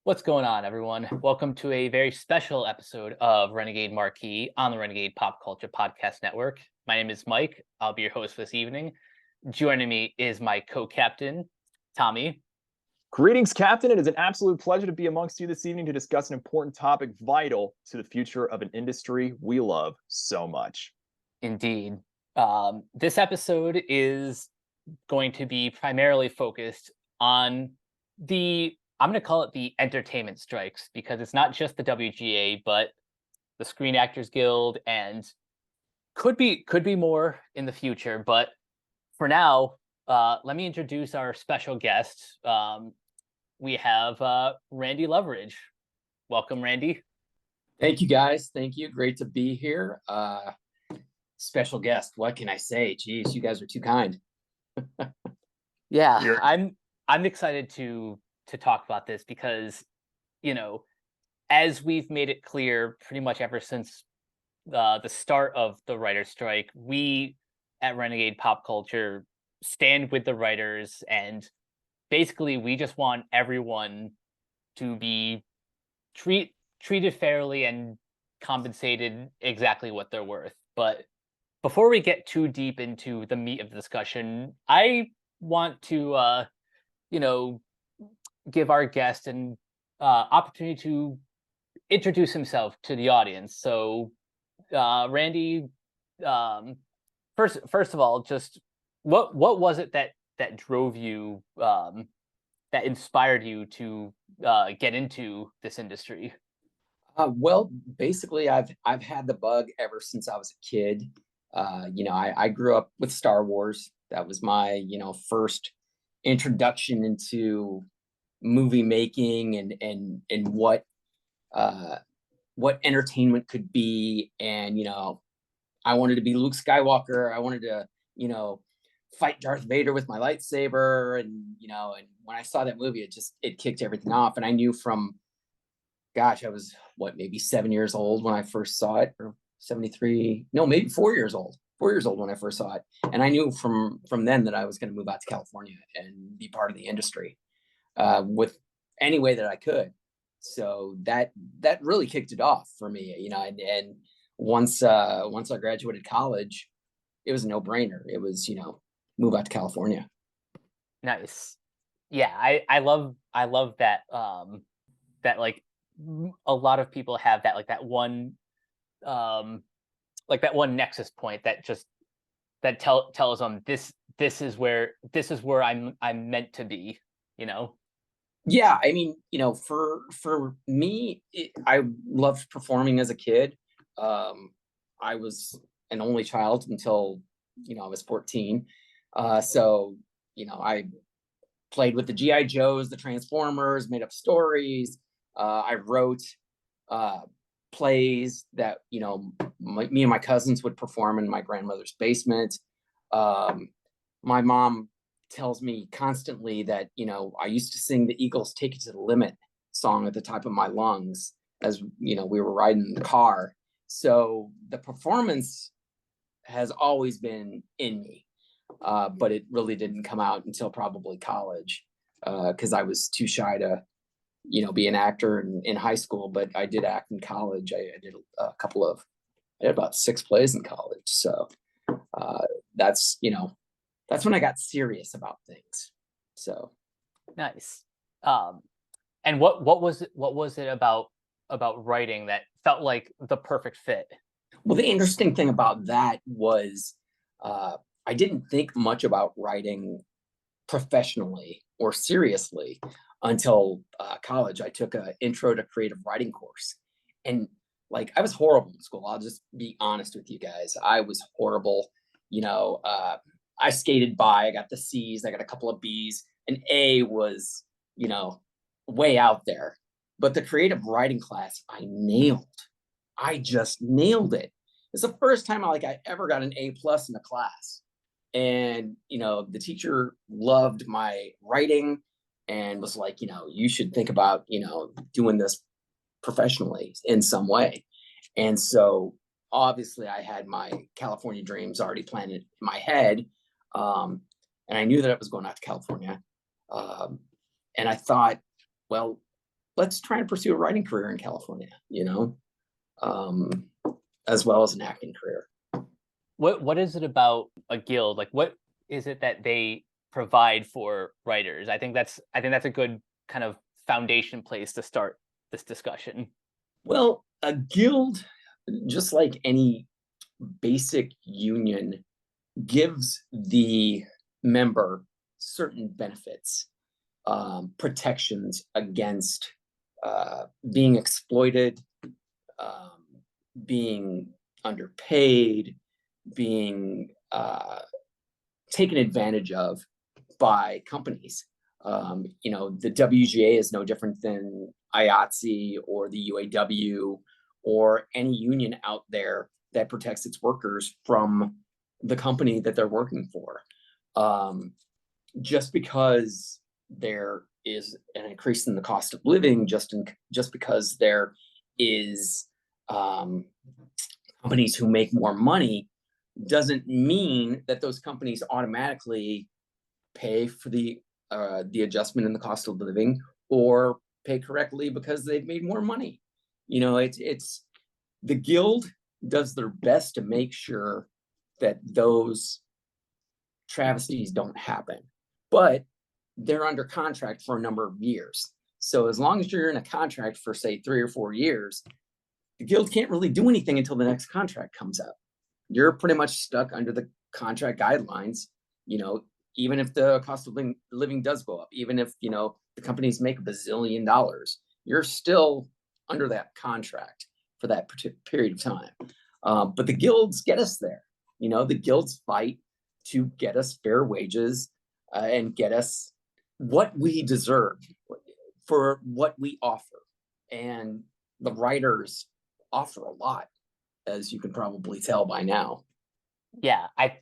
What's going on, everyone? Welcome to a very special episode of Renegade Marquee on the Renegade Pop Culture Podcast Network. My name is Mike. I'll be your host for this evening. Joining me is my co-captain, Tommy. Greetings, Captain. It is an absolute pleasure to be amongst you this evening to discuss an important topic vital to the future of an industry we love so much. Indeed. This episode is going to be primarily focused on I'm going to call it the entertainment strikes, because it's not just the WGA, but the Screen Actors Guild, and could be more in the future. But for now, let me introduce our special guest. We have Randy Loveridge. Welcome, Randy. Thank you, guys. Thank you. Great to be here. Special guest. What can I say? Geez, you guys are too kind. Yeah, I'm excited to talk about this because, as we've made it clear pretty much ever since the start of the writer's strike, we at Renegade Pop Culture stand with the writers, and basically we just want everyone to be treated fairly and compensated exactly what they're worth. But before we get too deep into the meat of the discussion, I want to give our guest an opportunity to introduce himself to the audience. So, Randy, first of all, just what was it that drove you, that inspired you to get into this industry? Well, basically, I've had the bug ever since I was a kid. I grew up with Star Wars. That was my first introduction into movie making and what entertainment could be. And I wanted to be Luke Skywalker. I wanted to fight Darth Vader with my lightsaber. And when I saw that movie, it kicked everything off. And I knew from, gosh, I was maybe 7 years old when I first saw it, or 73, no, maybe 4 years old. 4 years old when I first saw it. And I knew from then that I was going to move out to California and be part of the industry with any way that I could. So that really kicked it off for me, and once I graduated college, it was a no-brainer. It was, move out to California. Nice. Yeah, I love that, that like a lot of people have that, like that one nexus point that tells them this is where I'm meant to be. Yeah, I mean, for me, I loved performing as a kid. I was an only child until I was 14. So I played with the GI Joes, the Transformers, made up stories. I wrote plays that me and my cousins would perform in my grandmother's basement. My mom tells me constantly that I used to sing the Eagles' "Take It to the Limit" song at the top of my lungs as we were riding in the car. So the performance has always been in me, but it really didn't come out until probably college, because I was too shy to be an actor in high school. But I did act in college. I did I did about 6 plays in college. So that's when I got serious about things. So Nice. And what was it about writing that felt like the perfect fit? Well, the interesting thing about that was I didn't think much about writing professionally or seriously until college. I took an intro to creative writing course, and I was horrible in school. I'll just be honest with you guys. I was horrible. I skated by. I got the C's. I got a couple of B's. An A was way out there. But the creative writing class, I nailed. I just nailed it. It's the first time I ever got an A+ in a class. And the teacher loved my writing and was like, you should think about doing this professionally in some way. And so obviously I had my California dreams already planned in my head, and I knew that I was going out to California, and I thought, well, let's try and pursue a writing career in California, as well as an acting career. What is it about a guild? Like, what is it that they provide for writers? I think that's a good kind of foundation place to start this discussion. Well, a guild, just like any basic union, gives the member certain benefits, protections against being exploited, being underpaid, being taken advantage of by companies. The WGA is no different than IATSE or the UAW or any union out there that protects its workers from the company that they're working for. Just because there is an increase in the cost of living, just because there is companies who make more money, doesn't mean that those companies automatically pay for the adjustment in the cost of living or pay correctly because they've made more money. It's the guild does their best to make sure that those travesties don't happen, but they're under contract for a number of years. So as long as you're in a contract for, say, 3 or 4 years, the guild can't really do anything until the next contract comes up. You're pretty much stuck under the contract guidelines, even if the cost of living does go up, even if, the companies make $1 bazillion, you're still under that contract for that period of time. But the guilds get us there. The guilds fight to get us fair wages and get us what we deserve for what we offer. And the writers offer a lot, as you can probably tell by now. Yeah, I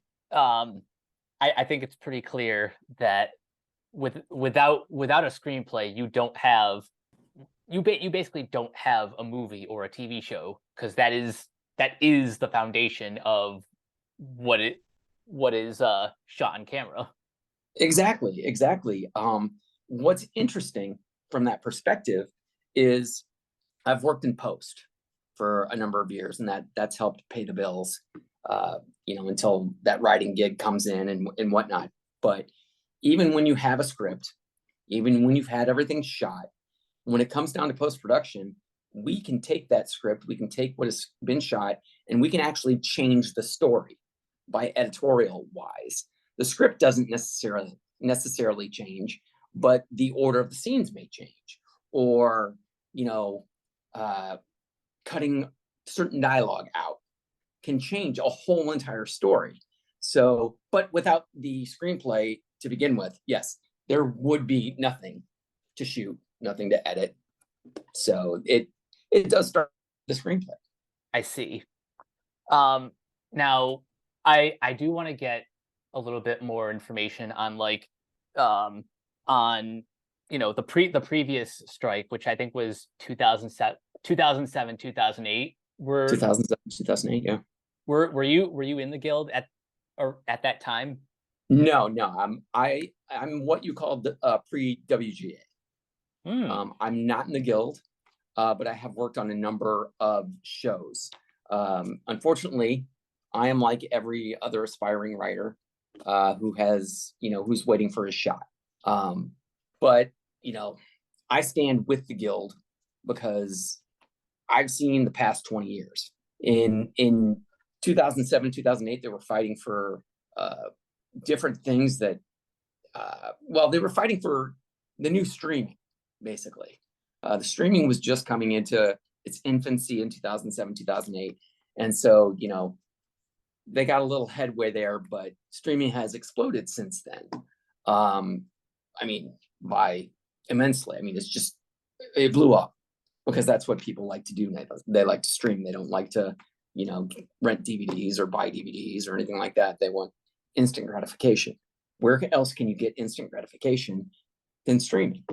think it's pretty clear that without a screenplay, you basically don't have a movie or a TV show, because that is the foundation of what is shot on camera. Exactly. What's interesting from that perspective is I've worked in post for a number of years, and that's helped pay the bills, until that writing gig comes in and whatnot. But even when you have a script, even when you've had everything shot, when it comes down to post-production, we can take that script, we can take what has been shot, and we can actually change the story by editorial wise. The script doesn't necessarily change, but the order of the scenes may change, or cutting certain dialogue out can change a whole entire story. So, but without the screenplay to begin with, yes, there would be nothing to shoot, nothing to edit. So it does start the screenplay. I see. Now I do want to get a little bit more information on the previous strike, which I think was 2007, 2008. 2007, 2008, yeah. Were you in the guild at that time? No. I'm what you call the pre-WGA. I'm not in the guild, but I have worked on a number of shows. Unfortunately, I am like every other aspiring writer who's waiting for his shot. But I stand with the guild because I've seen the past 20 years. In 2007, 2008, they were fighting for different things that, they were fighting for the new streaming, basically. The streaming was just coming into its infancy in 2007, 2008. And so, they got a little headway there, but streaming has exploded since then. By immensely. It blew up because that's what people like to do. They like to stream. They don't like to, rent DVDs or buy DVDs or anything like that. They want instant gratification. Where else can you get instant gratification than streaming?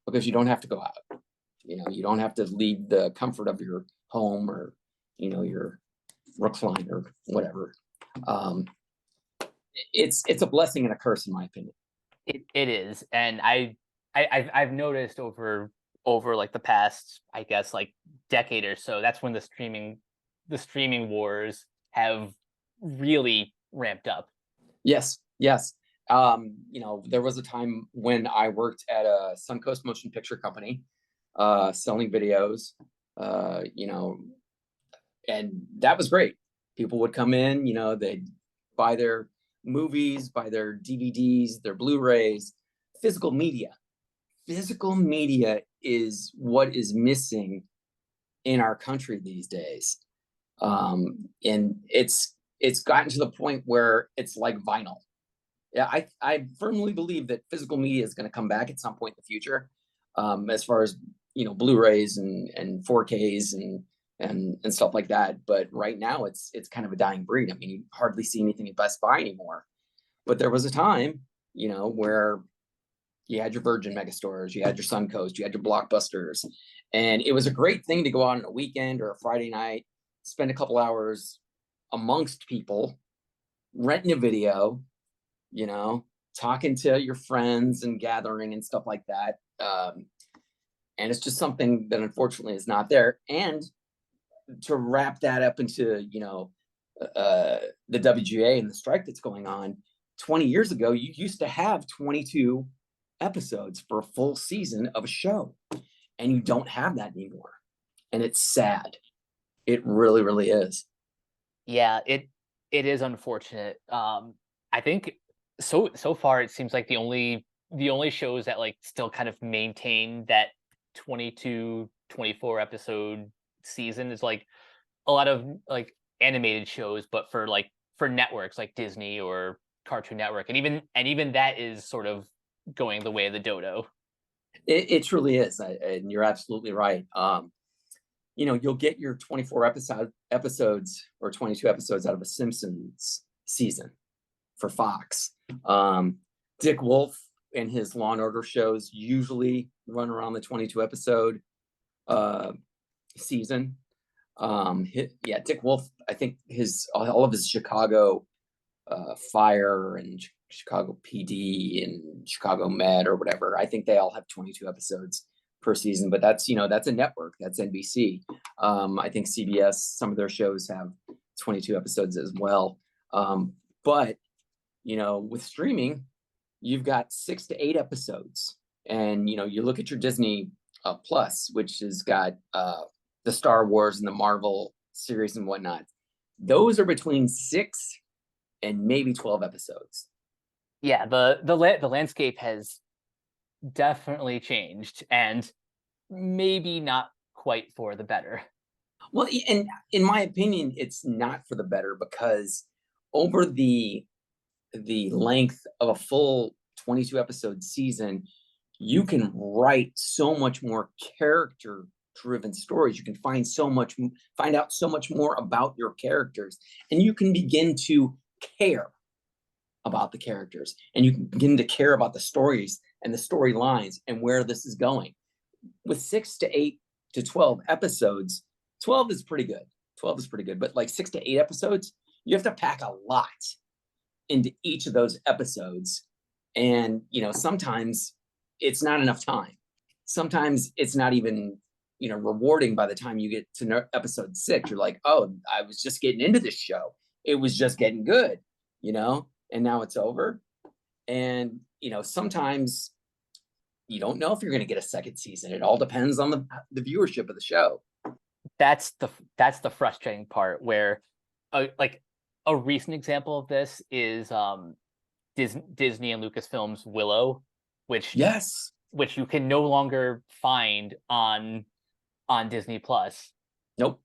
Because you don't have to go out. You don't have to leave the comfort of your home or, your recliner, whatever. It's a blessing and a curse, in my opinion. It is, and I've noticed over over like the past, I guess, like decade or so. That's when the streaming wars have really ramped up. Yes, yes. There was a time when I worked at a Suncoast Motion Picture Company, selling videos, and that was great. People would come in, they'd buy their movies, buy their DVDs, their Blu-rays, physical media. Physical media is what is missing in our country these days. And it's gotten to the point where it's like vinyl. Yeah, I firmly believe that physical media is going to come back at some point in the future, as far as Blu-rays and 4Ks and stuff like that. But right now, it's kind of a dying breed. I mean, you hardly see anything at Best Buy anymore. But there was a time, where you had your Virgin Megastores, you had your Suncoast, you had your Blockbusters, and it was a great thing to go out on a weekend or a Friday night, spend a couple hours amongst people, renting a video, talking to your friends and gathering and stuff like that. And it's just something that unfortunately is not there. And to wrap that up into, the WGA and the strike that's going on, 20 years ago, you used to have 22 episodes for a full season of a show, and you don't have that anymore. And it's sad. It really, really is. Yeah, it is unfortunate. I think so far it seems like the only shows that like still kind of maintain that 22, 24 episode season is like a lot of like animated shows, but for networks like Disney or Cartoon Network, and even that is sort of going the way of the dodo. It truly is, and you're absolutely right. You'll get your 24 episodes or 22 episodes out of a Simpsons season for Fox. Dick Wolf and his Law and Order shows usually run around the 22 episode season. Dick Wolf, I think all of his Chicago Fire and Chicago PD and Chicago Med or whatever, I think they all have 22 episodes per season, but that's a network, that's NBC. I think CBS, some of their shows have 22 episodes as well. But with streaming, you've got 6 to 8 episodes, and you look at your Disney Plus, which has got the Star Wars and the Marvel series and whatnot. Those are between 6 and maybe 12 episodes. Yeah, the landscape has definitely changed, and maybe not quite for the better. Well, and in my opinion, it's not for the better, because over the length of a full 22 episode season, you can write so much more character driven stories. You can find out so much more about your characters, and you can begin to care about the characters, and you can begin to care about the stories and the storylines and where this is going. With 6 to 8 to 12 episodes, 12 is pretty good. 12 is pretty good, but like 6 to 8 episodes, you have to pack a lot into each of those episodes. And, sometimes it's not enough time. Sometimes it's not even, rewarding by the time you get to episode 6. You're like, oh, I was just getting into this show. It was just getting good, and now it's over. And, sometimes you don't know if you're going to get a second season. It all depends on the viewership of the show. That's the frustrating part, where like a recent example of this is Disney and Lucasfilm's Willow, which you can no longer find on Disney Plus. Nope.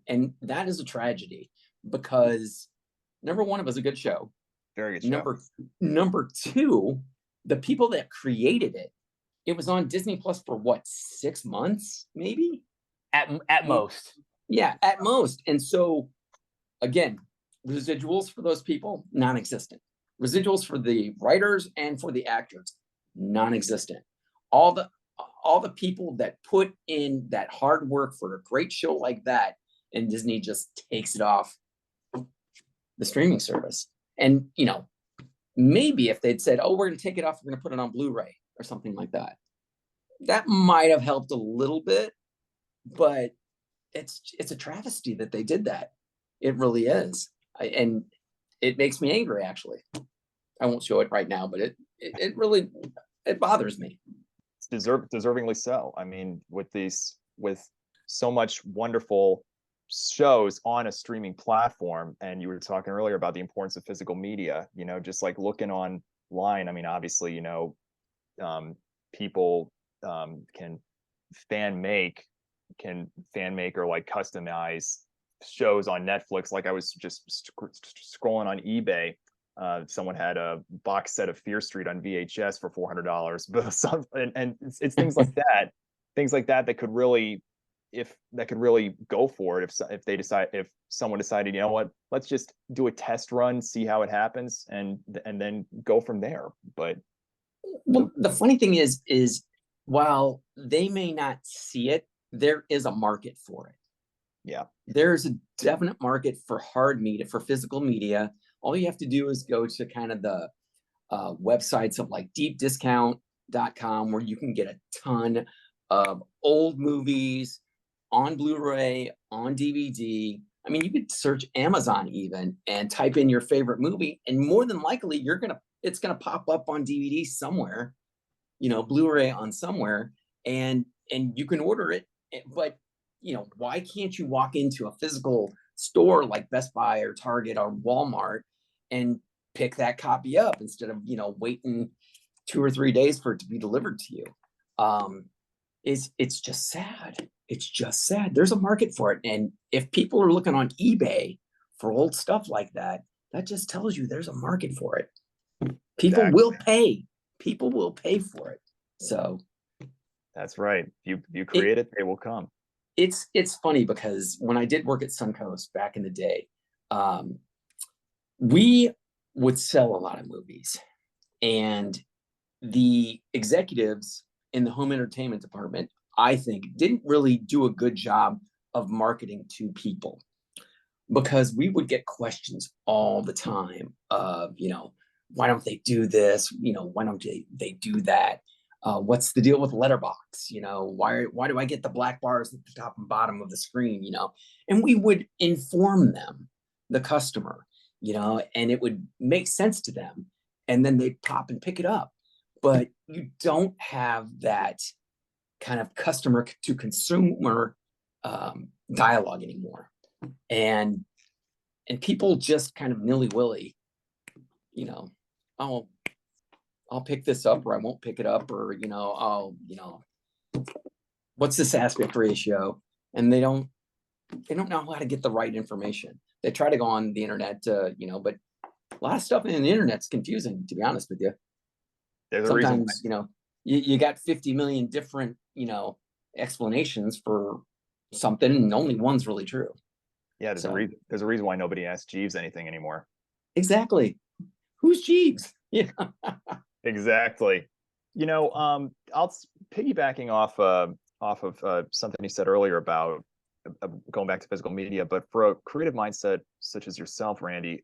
And that is a tragedy, because number one, it was a good show. Very good show. Number two, the people that created it was on Disney Plus for what, 6 months, maybe? At most. Yeah, at most. And so, again, residuals for those people, non-existent. Residuals for the writers and for the actors, non-existent. All the people that put in that hard work for a great show like that, and Disney just takes it off the streaming service. And, maybe if they'd said, oh, we're going to take it off, we're going to put it on Blu-ray or something like that, that might have helped a little bit, but it's a travesty that they did that. It really is. And it makes me angry, actually. I won't show it right now, but it really, it bothers me. It's deservingly so. I mean, with so much wonderful shows on a streaming platform, and you were talking earlier about the importance of physical media, just like looking online. I mean, obviously, people can fan make or like customize shows on Netflix. Like I was just scrolling on eBay. Someone had a box set of Fear Street on VHS for $400, but and it's things like that that could really go for it if someone decided, let's just do a test run, see how it happens, and then go from there. But well, the funny thing is while they may not see it, there is a market for it. Yeah, there's a definite market for hard media, for physical media. All you have to do is go to kind of the websites of like deepdiscount.com, where you can get a ton of old movies on Blu-ray, on DVD. I mean, you could search Amazon even and type in your favorite movie, and more than likely it's gonna pop up on DVD somewhere, Blu-ray on somewhere, and you can order it. But why can't you walk into a physical store like Best Buy or Target or Walmart and pick that copy up instead of waiting 2 or 3 days for it to be delivered to you? It's just sad. It's just sad. There's a market for it, and if people are looking on eBay for old stuff like that, that just tells you there's a market for it. People will pay. People will pay for it. So that's right. You create it, they will come. It's funny because when I did work at Suncoast back in the day, we would sell a lot of movies, and the executives in the home entertainment department, I think, didn't really do a good job of marketing to people, because we would get questions all the time of, why don't they do this? Why don't they do that? What's the deal with Letterbox? Why do I get the black bars at the top and bottom of the screen? And we would inform them, the customer, and it would make sense to them, and then they'd pop and pick it up. But you don't have that kind of customer to consumer dialogue anymore, and people just kind of nilly-willy, I'll pick this up, or I won't pick it up, or what's this aspect ratio? And they don't know how to get the right information. They try to go on the internet, but a lot of stuff in the internet's confusing, to be honest with you. There's sometimes you got 50 million different explanations for something, and only one's really true. Yeah, there's a reason why nobody asks Jeeves anything anymore. Exactly. Who's Jeeves? Yeah. Exactly. I'll piggybacking off of something you said earlier about going back to physical media, but for a creative mindset such as yourself, Randy,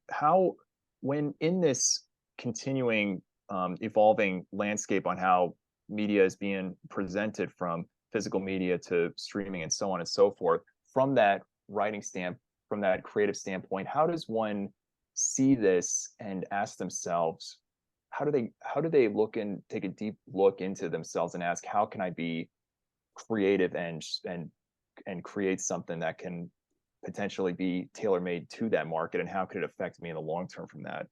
when in this continuing evolving landscape on how media is being presented, from physical media to streaming and so on and so forth, from that from that creative standpoint, how does one see this and ask themselves, how do they look and take a deep look into themselves and ask, how can I be creative and create something that can potentially be tailor-made to that market, and how could it affect me in the long term from that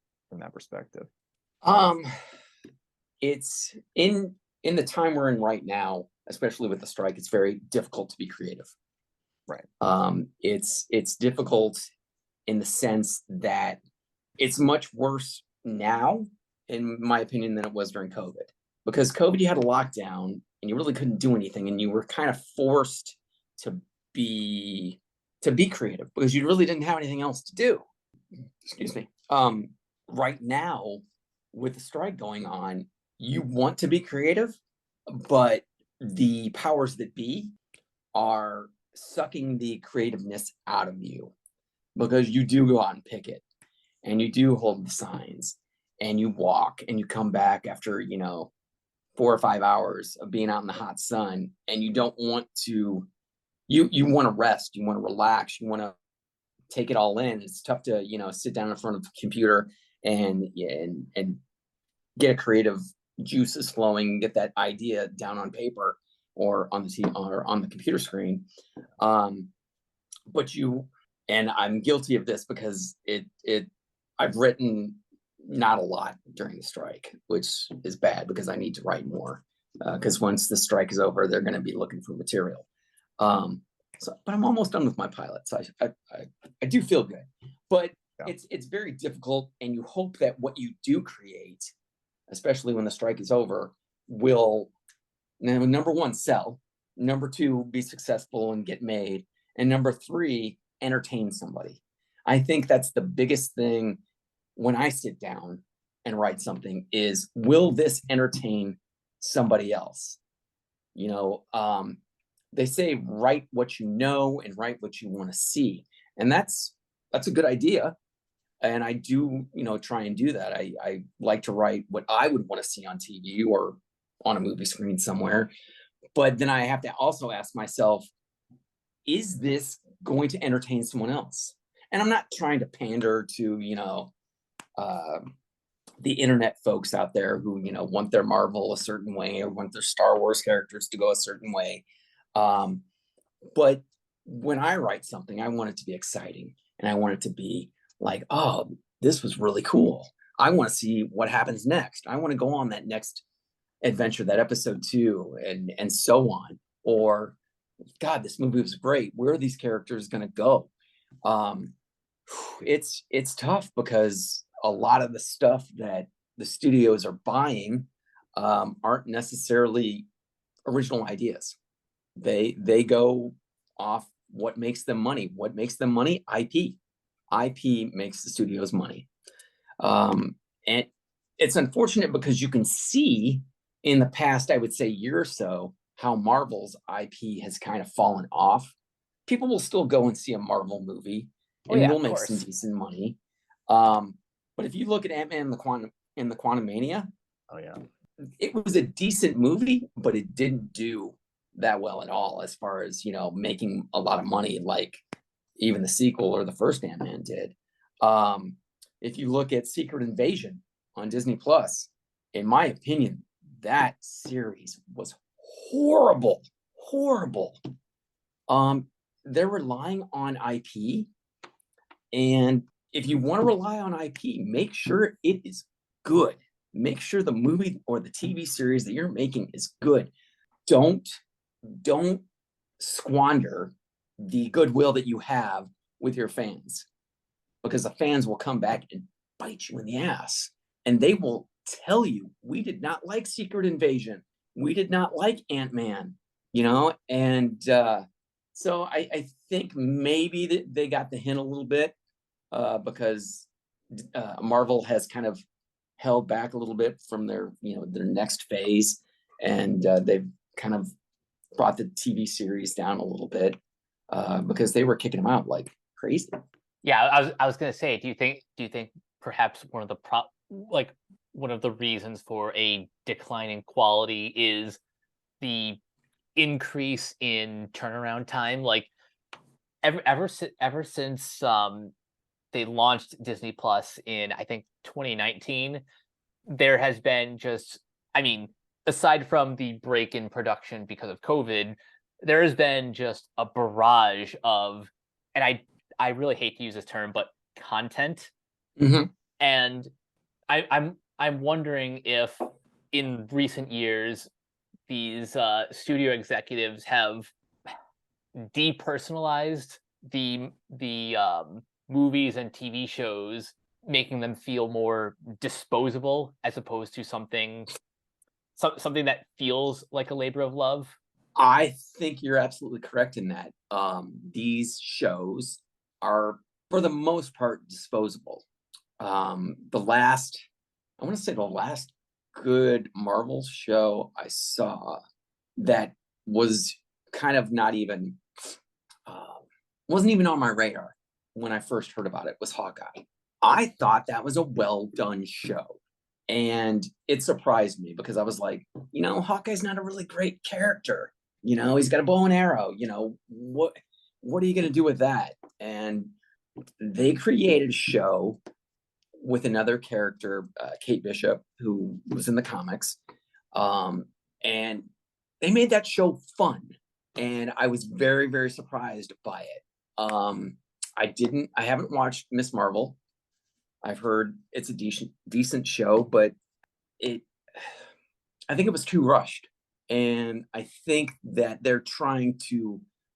perspective? It's in the time we're in right now, especially with the strike, it's very difficult to be creative. Right. It's difficult in the sense that it's much worse now, in my opinion, than it was during COVID. Because COVID, you had a lockdown and you really couldn't do anything, and you were kind of forced to be creative because you really didn't have anything else to do. Excuse me. Right now, with the strike going on, you want to be creative, but the powers that be are sucking the creativeness out of you, because you do go out and picket, and you do hold the signs, and you walk, and you come back after 4 or 5 hours of being out in the hot sun, and you don't want to, you want to rest, you want to relax, you want to take it all in. It's tough to, sit down in front of a computer and get a creative juices flowing and get that idea down on paper or on the or on the computer screen. But and I'm guilty of this because I've written not a lot during the strike, which is bad because I need to write more. Because once the strike is over, they're going to be looking for material. But I'm almost done with my pilot, so I do feel good. But yeah, it's very difficult, and you hope that what you do create, especially when the strike is over, will, number one, sell, number two, be successful and get made, and number three, entertain somebody. I think that's the biggest thing when I sit down and write something is, will this entertain somebody else? They say write what you know and write what you want to see. And that's a good idea. And I do, try and do that. I like to write what I would want to see on TV or on a movie screen somewhere. But then I have to also ask myself, is this going to entertain someone else? And I'm not trying to pander to, the internet folks out there who, want their Marvel a certain way or want their Star Wars characters to go a certain way. But when I write something, I want it to be exciting, and I want it to be like, oh, this was really cool. I want to see what happens next. I want to go on that next adventure, that episode 2, and so on. Or, God, this movie was great. Where are these characters going to go? It's tough because a lot of the stuff that the studios are buying aren't necessarily original ideas. They go off what makes them money. What makes them money? IP. IP makes the studios money. And it's unfortunate because you can see in the past, I would say, year or so, how Marvel's IP has kind of fallen off. People will still go and see a Marvel movie and will make some decent money. But if you look at Ant-Man and the Quantumania, oh yeah, it was a decent movie, but it didn't do that well at all as far as, making a lot of money like even the sequel or the first Ant-Man did. If you look at Secret Invasion on Disney Plus, in my opinion, that series was horrible. They're relying on IP, and if you want to rely on IP, make sure it is good. Make sure the movie or the TV series that you're making is good. Don't squander the goodwill that you have with your fans, because the fans will come back and bite you in the ass, and they will tell you, we did not like Secret Invasion. We did not like Ant-Man, and so I think maybe that they got the hint a little bit because Marvel has kind of held back a little bit from their next phase, and they've kind of brought the TV series down a little bit because they were kicking them out like crazy. Yeah, I was gonna say, do you think perhaps one of the reasons for a decline in quality is the increase in turnaround time? Like ever since they launched Disney Plus in, I think, 2019, there has been just, aside from the break in production because of COVID, there has been just a barrage of, and I really hate to use this term, but content. Mm-hmm. And I'm wondering if in recent years these studio executives have depersonalized the movies and TV shows, making them feel more disposable as opposed to something that feels like a labor of love. I think you're absolutely correct in that. These shows are, for the most part, disposable. The last good Marvel show I saw that was kind of not even, wasn't even on my radar when I first heard about it was Hawkeye. I thought that was a well done show. And it surprised me because I was like, Hawkeye's not a really great character. He's got a bow and arrow. What are you going to do with that? And they created a show with another character, Kate Bishop, who was in the comics. And they made that show fun. And I was very, very surprised by it. I haven't watched Miss Marvel. I've heard it's a decent show, but I think it was too rushed. And I think that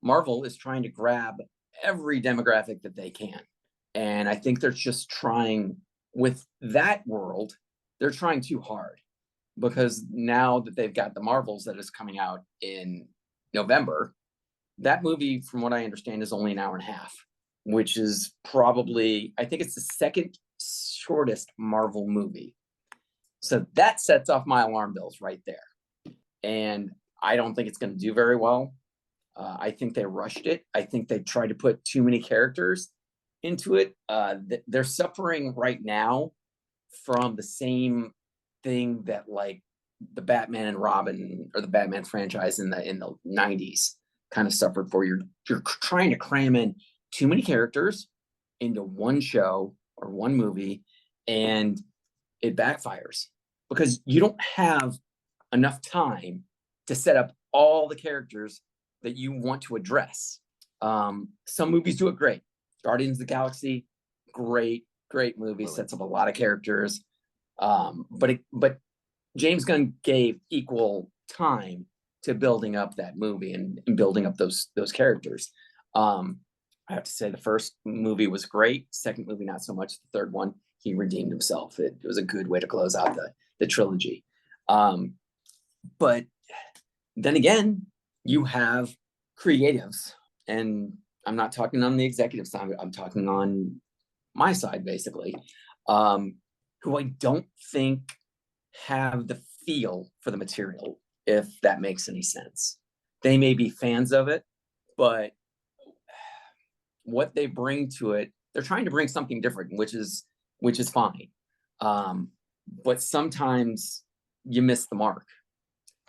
Marvel is trying to grab every demographic that they can. And I think they're just trying, with that world, they're trying too hard, because now that they've got the Marvels that is coming out in November, that movie, from what I understand, is only an hour and a half, which is probably, I think it's the second shortest Marvel movie. So that sets off my alarm bells right there. And I don't think it's going to do very well. I think they rushed it. I think they tried to put too many characters into it. They're suffering right now from the same thing that like the Batman and Robin, or the Batman franchise in the 90s kind of suffered for. You're trying to cram in too many characters into one show or one movie, and it backfires because you don't have enough time to set up all the characters that you want to address. Some movies do it great. Guardians of the Galaxy, great movie, sets up a lot of characters. But James Gunn gave equal time to building up that movie and building up those characters. I have to say the first movie was great. Second movie, not so much. The third one, he redeemed himself. It was a good way to close out the trilogy. But then again, you have creatives, and I'm not talking on the executive side, I'm talking on my side, basically, who I don't think have the feel for the material, if that makes any sense. They may be fans of it, but what they bring to it, they're trying to bring something different, which is fine. But sometimes you miss the mark.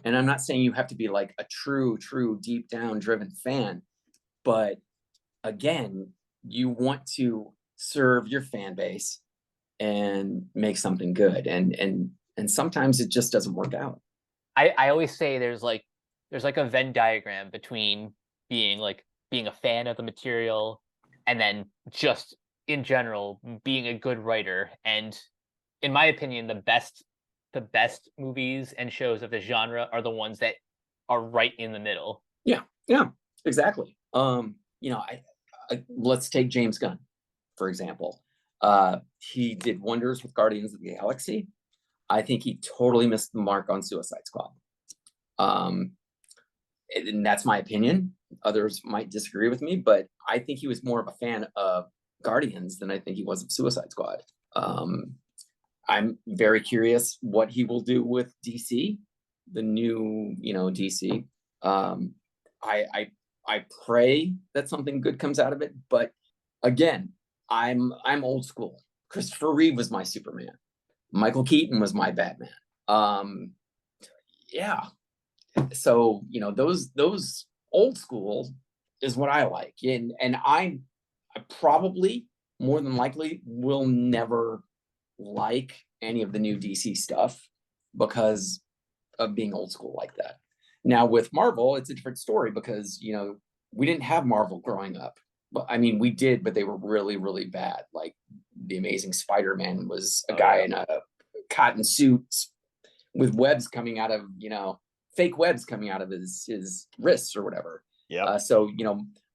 And I'm not saying you have to be like a true deep down driven fan, but again, you want to serve your fan base and make something good. And sometimes it just doesn't work out. I always say there's like a Venn diagram between being a fan of the material and then just in general being a good writer. And in my opinion, the best movies and shows of the genre are the ones that are right in the middle. Yeah, exactly. Let's take James Gunn, for example. He did wonders with Guardians of the Galaxy. I think he totally missed the mark on Suicide Squad. And that's my opinion. Others might disagree with me, but I think he was more of a fan of Guardians than I think he was of Suicide Squad. I'm very curious what he will do with DC, the new, DC. I pray that something good comes out of it, but again, I'm old school. Christopher Reeve was my Superman. Michael Keaton was my Batman. Yeah. So, those old school is what I like. And I probably, more than likely, will never like any of the new DC stuff because of being old school like that. Now with Marvel, it's a different story because, we didn't have Marvel growing up. But I mean, we did, but they were really, really bad. Like the Amazing Spider-Man was a guy in a cotton suit with webs coming out of, fake webs coming out of his wrists or whatever. Yeah. So,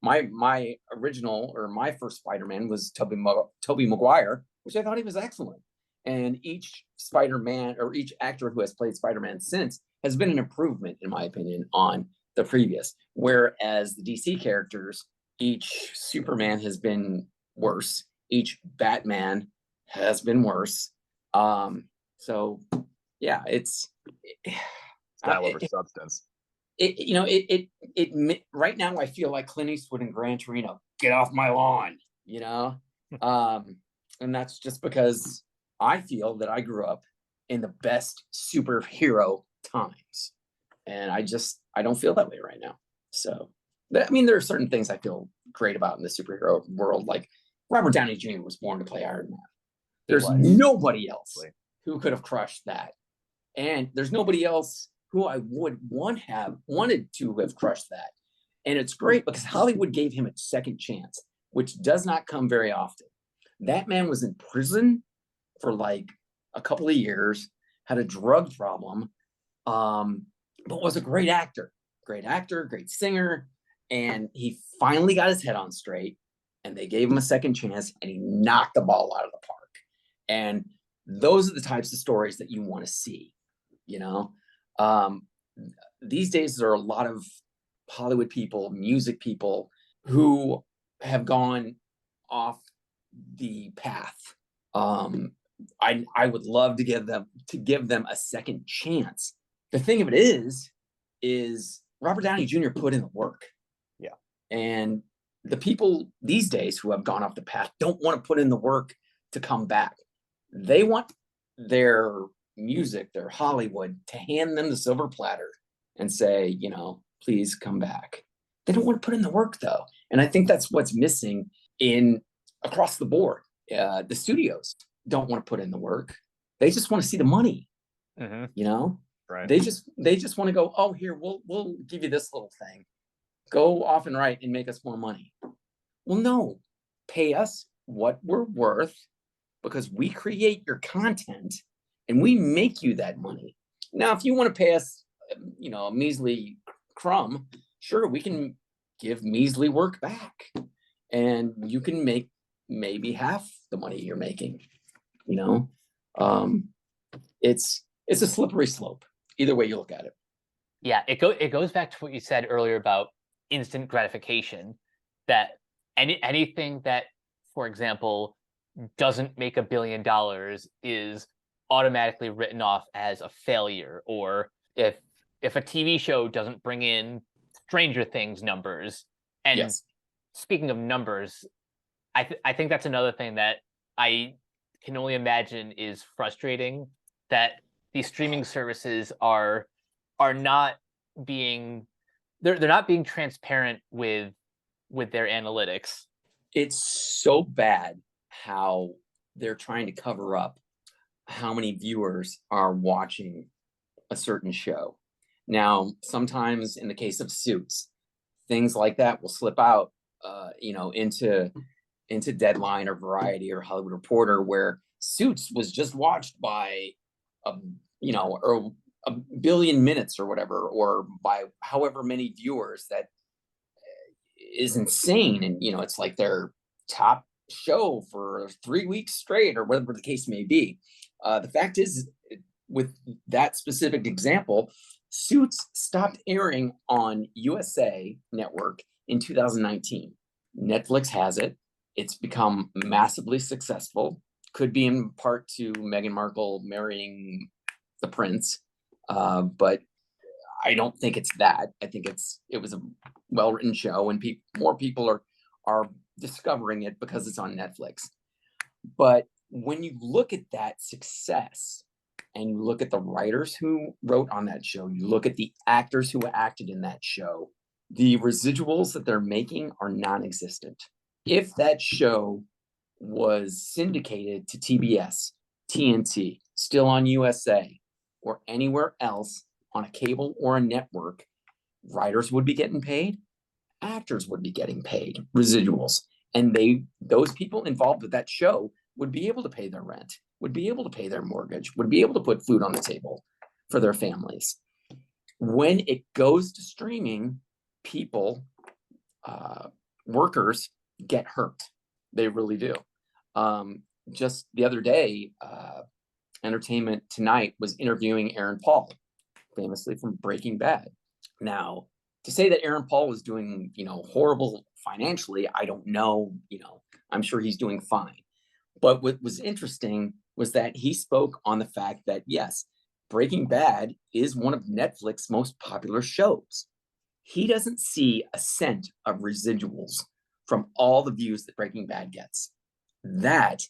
my original, or my first Spider-Man was Tobey Maguire, which I thought he was excellent. And each Spider-Man, or each actor who has played Spider-Man since, has been an improvement, in my opinion, on the previous. Whereas the DC characters, each Superman has been worse. Each Batman has been worse. So yeah, it's style over substance. It right now I feel like Clint Eastwood and Gran Torino, get off my lawn, and that's just because I feel that I grew up in the best superhero times. And I don't feel that way right now. So, I mean, there are certain things I feel great about in the superhero world. Like Robert Downey Jr. was born to play Iron Man. There's nobody else who could have crushed that. And there's nobody else who I would wanted to have crushed that. And it's great because Hollywood gave him a second chance, which does not come very often. That man was in prison for like a couple of years, had a drug problem, but was a great actor, great singer. And he finally got his head on straight, and they gave him a second chance, and he knocked the ball out of the park. And those are the types of stories that you want to see, you know? These days, there are a lot of Hollywood people, music people who have gone off the path. I would love to give them a second chance. The thing of it is Robert Downey Jr. put in the work. Yeah. And the people these days who have gone off the path don't want to put in the work to come back. They want their music, their Hollywood, to hand them the silver platter and say, you know, please come back. They don't want to put in the work though. And I think that's what's missing across the board. The studios don't want to put in the work. They just want to see the money. Mm-hmm. You know, right? They just want to go, oh, here, we'll give you this little thing. Go off and write and make us more money. Well, no, pay us what we're worth, because we create your content and we make you that money. Now, if you want to pay us, you know, a measly crumb, sure, we can give measly work back, and you can make maybe half the money you're making. You know, it's a slippery slope either way you look at it. Yeah, it goes back to what you said earlier about instant gratification, that anything that, for example, doesn't make $1 billion is automatically written off as a failure. Or if a TV show doesn't bring in Stranger Things numbers, and yes. Speaking of numbers, I think that's another thing that I can only imagine is frustrating, that these streaming services are not being they're not being transparent with their analytics. It's so bad how they're trying to cover up how many viewers are watching a certain show. Now, sometimes in the case of Suits, things like that will slip out, you know, into Deadline or Variety or Hollywood Reporter, where Suits was just watched by you know, or 1 billion minutes or whatever, or by however many viewers. That is insane. And, you know, it's like their top show for 3 weeks straight or whatever the case may be. The fact is, with that specific example, Suits stopped airing on USA Network in 2019. Netflix has it. It's become massively successful. Could be in part to Meghan Markle marrying the prince, but I don't think it's that. I think it was a well-written show, and more people are discovering it because it's on Netflix. But when you look at that success, and you look at the writers who wrote on that show, you look at the actors who acted in that show, the residuals that they're making are non-existent. If that show was syndicated to TBS, TNT, still on USA, or anywhere else on a cable or a network, writers would be getting paid, actors would be getting paid residuals, and those people involved with that show would be able to pay their rent, would be able to pay their mortgage, would be able to put food on the table for their families. When it goes to streaming, people, workers get hurt. They really do. Just the other day, Entertainment Tonight was interviewing Aaron Paul, famously from Breaking Bad. Now, to say that Aaron Paul was doing, you know, horrible financially, I don't know. You know, I'm sure he's doing fine. But what was interesting was that he spoke on the fact that, yes, Breaking Bad is one of Netflix's most popular shows. He doesn't see a cent of residuals from all the views that Breaking Bad gets. That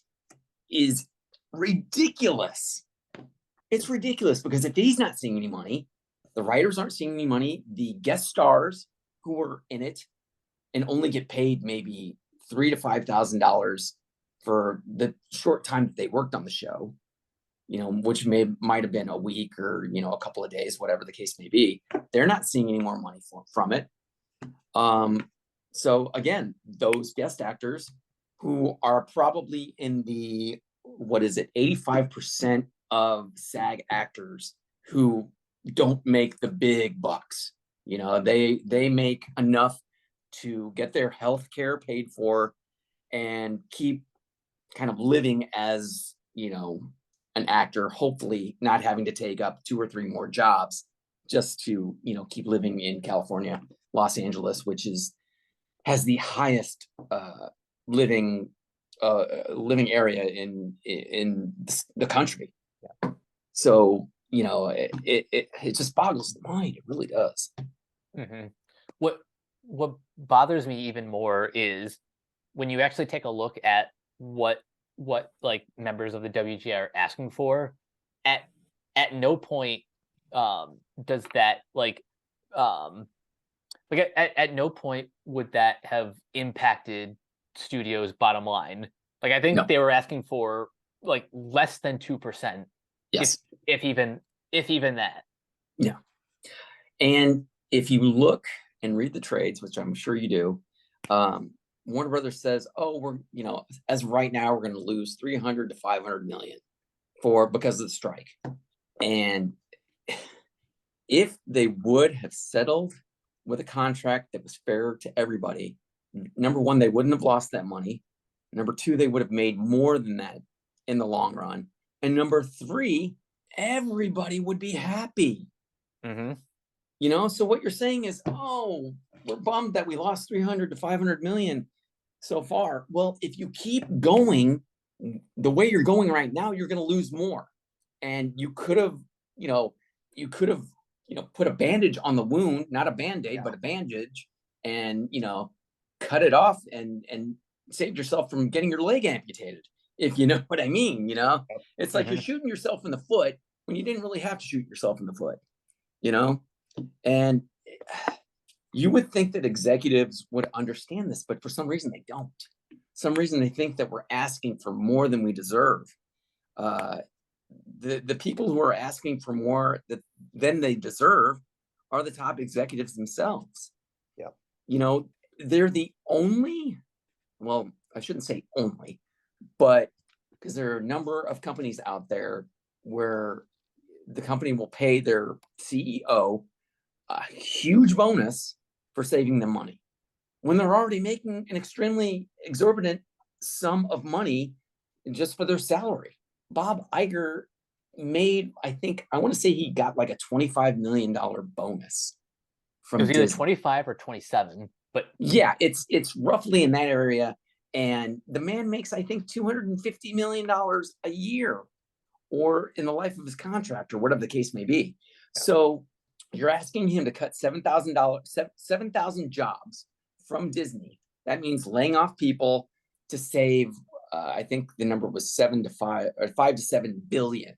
is ridiculous. It's ridiculous because if he's not seeing any money, the writers aren't seeing any money, the guest stars who are in it and only get paid maybe $3,000 to $5,000 for the short time that they worked on the show, which might have been a week or, a couple of days, whatever the case may be. They're not seeing any more money from it. So again, those guest actors who are probably in the, 85% of SAG actors who don't make the big bucks. They make enough to get their health care paid for and keep kind of living as, an actor, hopefully not having to take up 2 or 3 more jobs just to, keep living in California, Los Angeles, which has the highest living area in the country. Yeah. So, it just boggles the mind. It really does. Mm-hmm. What bothers me even more is when you actually take a look at what like members of the WGA are asking for, at no point does that at no point would that have impacted studios' bottom line. Like, I think they were asking for like less than 2%. Yes. If even that. Yeah. And if you look and read the trades, which I'm sure you do, Warner Brothers says, oh, we're, as right now, we're going to lose 300 to 500 million because of the strike. And if they would have settled with a contract that was fair to everybody, number one, they wouldn't have lost that money. Number two, they would have made more than that in the long run. And number three, everybody would be happy. Mm-hmm. So what you're saying is, oh, we're bummed that we lost 300 to 500 million so far. Well, if you keep going the way you're going right now, you're going to lose more. And you could have, put a bandage on the wound, not a Band-Aid, but a bandage, and, cut it off and saved yourself from getting your leg amputated. If you know what I mean, it's like you're shooting yourself in the foot when you didn't really have to shoot yourself in the foot, and you would think that executives would understand this, but for some reason they don't. Some reason they think that we're asking for more than we deserve. The people who are asking for more than they deserve are the top executives themselves. Yeah. They're the only, well, I shouldn't say only, but because there are a number of companies out there where the company will pay their CEO a huge bonus for saving them money when they're already making an extremely exorbitant sum of money just for their salary. Bob Iger made, I want to say he got like a $25 million bonus from Disney. It was either Disney. 25 or 27, but yeah, it's roughly in that area. And the man makes, I think, $250 million a year, or in the life of his contract, or whatever the case may be. Yeah. So you're asking him to cut 7,000 jobs from Disney. That means laying off people to save, I think the number was 5 to 7 billion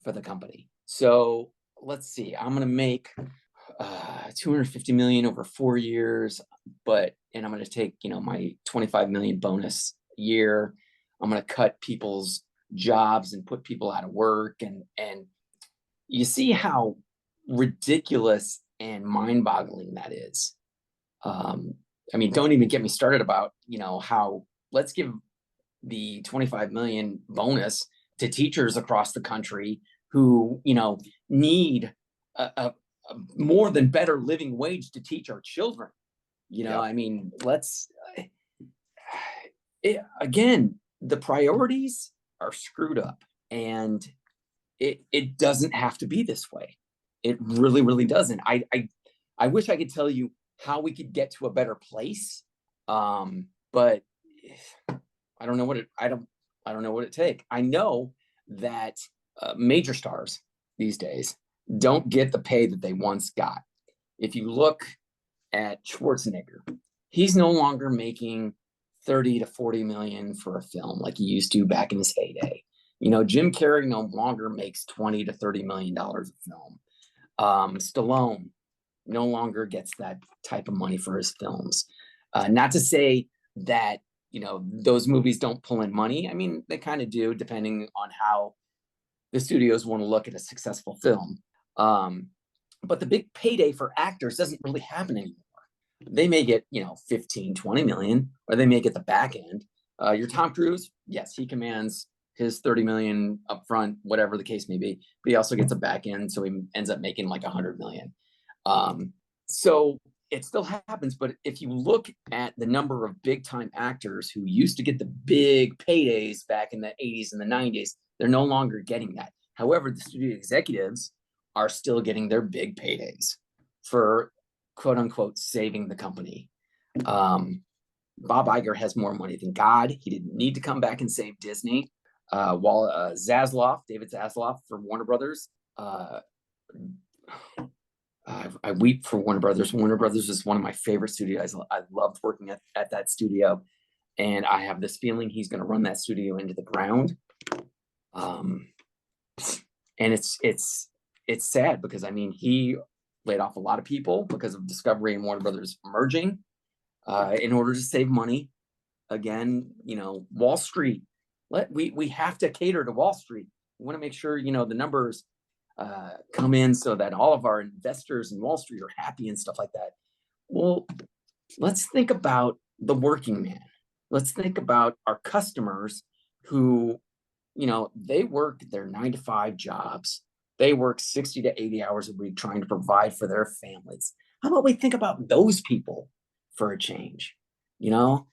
for the company. So let's see, I'm going to make 250 million over 4 years, and I'm going to take, my 25 million bonus a year. I'm going to cut people's jobs and put people out of work. And you see how ridiculous and mind-boggling that is. Don't even get me started about, how let's give the 25 million bonus to teachers across the country who, need a more than better living wage to teach our children. Again, the priorities are screwed up, and it doesn't have to be this way. It really, really doesn't. I wish I could tell you how we could get to a better place. But I don't know what I don't know what it takes. I know that major stars these days don't get the pay that they once got. If you look at Schwarzenegger, he's no longer making 30 to 40 million for a film like he used to back in his heyday. You know, Jim Carrey no longer makes $20 to $30 million a film. Stallone no longer gets that type of money for his films. Not to say that, you know, those movies don't pull in money. I mean, they kind of do, depending on how the studios want to look at a successful film. But the big payday for actors doesn't really happen anymore. They may get, you know, 15, 20 million, or they may get the back end. Your Tom Cruise, yes, he commands his 30 million up front, whatever the case may be, but he also gets a back end, so he ends up making like 100 million. So it still happens, but if you look at the number of big time actors who used to get the big paydays back in the 80s and the 90s, they're no longer getting that. However, the studio executives are still getting their big paydays for quote unquote saving the company. Bob Iger has more money than God. He didn't need to come back and save Disney. While David Zaslav for Warner Brothers, I weep for Warner Brothers. Warner Brothers is one of my favorite studios. I loved working at that studio, and I have this feeling he's going to run that studio into the ground. And it's sad because, I mean, he laid off a lot of people because of Discovery and Warner Brothers merging in order to save money. Again, you know, Wall Street. We have to cater to Wall Street. We want to make sure, you know, the numbers come in so that all of our investors in Wall Street are happy and stuff like that. Well, let's think about the working man. Let's think about our customers who, you know, they work their 9-to-5 jobs. They work 60 to 80 hours a week trying to provide for their families. How about we think about those people for a change? You know,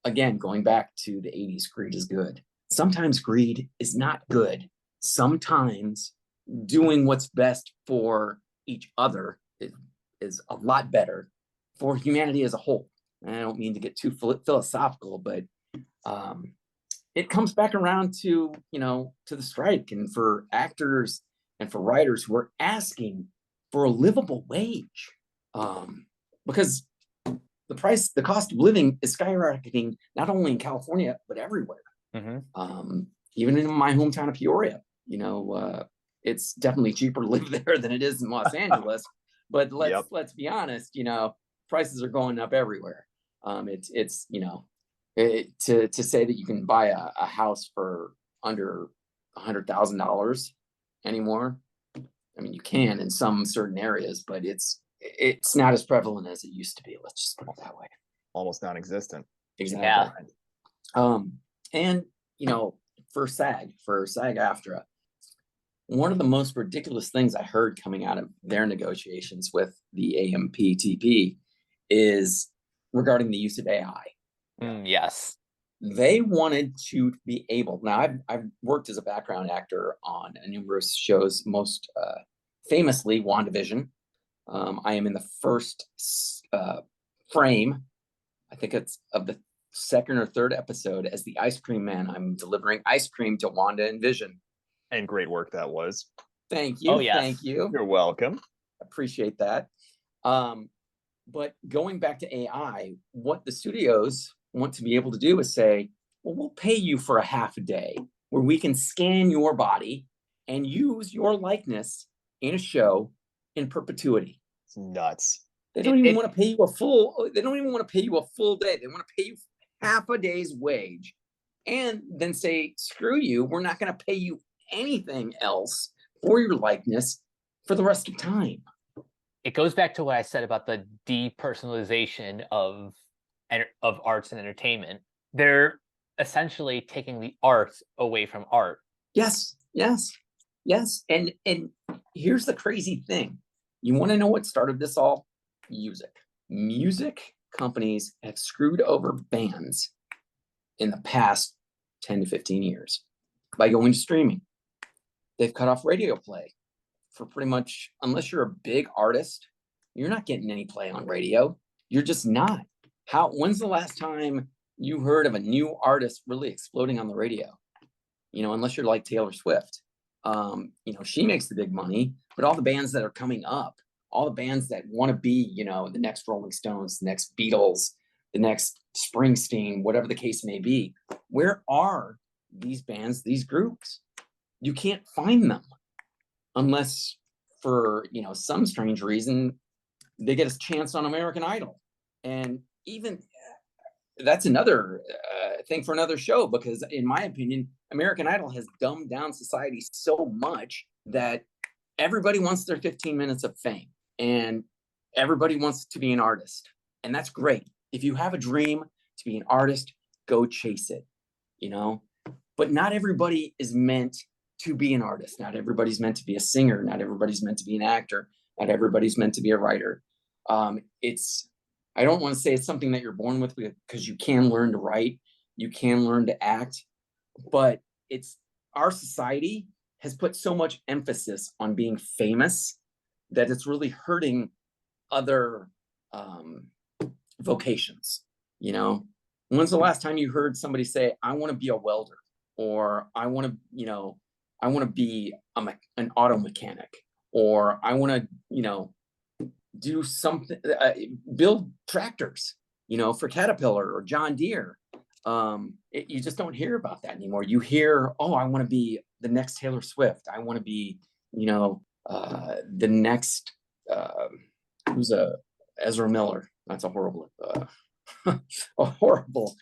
again, going back to the 80s, greed is good. Sometimes greed is not good. Sometimes doing what's best for each other is a lot better for humanity as a whole. And I don't mean to get too philosophical, but it comes back around to, you know, to the strike and for actors and for writers who are asking for a livable wage, because the cost of living is skyrocketing, not only in California, but everywhere. Mm-hmm. Even in my hometown of Peoria, you know, it's definitely cheaper to live there than it is in Los Angeles. But let's be honest, you know, prices are going up everywhere. It's you know, to say that you can buy a house for under $100,000 anymore. I mean, you can in some certain areas, but it's not as prevalent as it used to be. Let's just put it that way. Almost non-existent. Exactly. Yeah. And you know, for SAG-AFTRA, one of the most ridiculous things I heard coming out of their negotiations with the AMPTP is regarding the use of AI. Yes. They wanted to be able. Now, I've worked as a background actor on numerous shows, most famously WandaVision. I am in the first frame, I think it's of the second or third episode, as the ice cream man. I'm delivering ice cream to Wanda and Vision. And great work that was. Thank you. Oh, yes. Thank you. You're welcome. Appreciate that. But going back to AI, what the studios want to be able to do is say, well, we'll pay you for a half a day where we can scan your body and use your likeness in a show in perpetuity. It's nuts. They don't even want to pay you a full. They don't even want to pay you a full day. They want to pay you half a day's wage, and then say, "Screw you. We're not going to pay you anything else for your likeness for the rest of time." It goes back to what I said about the depersonalization of arts and entertainment. They're essentially taking the art away from art. Yes. And here's the crazy thing. You want to know what started this all? Music companies have screwed over bands in the past 10 to 15 years by going to streaming. They've cut off radio play for pretty much, unless you're a big artist, you're not getting any play on radio. You're just not. When's the last time you heard of a new artist really exploding on the radio? You know, unless you're like Taylor Swift. You know, she makes the big money, but all the bands that are coming up, all the bands that want to be, you know, the next Rolling Stones, the next Beatles, the next Springsteen, whatever the case may be, where are these bands, these groups. You can't find them unless for, some strange reason, they get a chance on American Idol. And even that's another thing for another show, because in my opinion, American Idol has dumbed down society so much that everybody wants their 15 minutes of fame and everybody wants to be an artist. And that's great. If you have a dream to be an artist, go chase it, but not everybody is meant to be an artist. Not everybody's meant to be a singer. Not everybody's meant to be an actor. Not everybody's meant to be a writer. I don't want to say it's something that you're born with, because you can learn to write, you can learn to act, but our society has put so much emphasis on being famous that it's really hurting other vocations. When's the last time you heard somebody say, I want to be a welder, or I want to be an auto mechanic, or I want to, do something, build tractors, for Caterpillar or John Deere. You just don't hear about that anymore. You hear, oh, I want to be the next Taylor Swift. I want to be, the next, who's Ezra Miller. That's a horrible, a horrible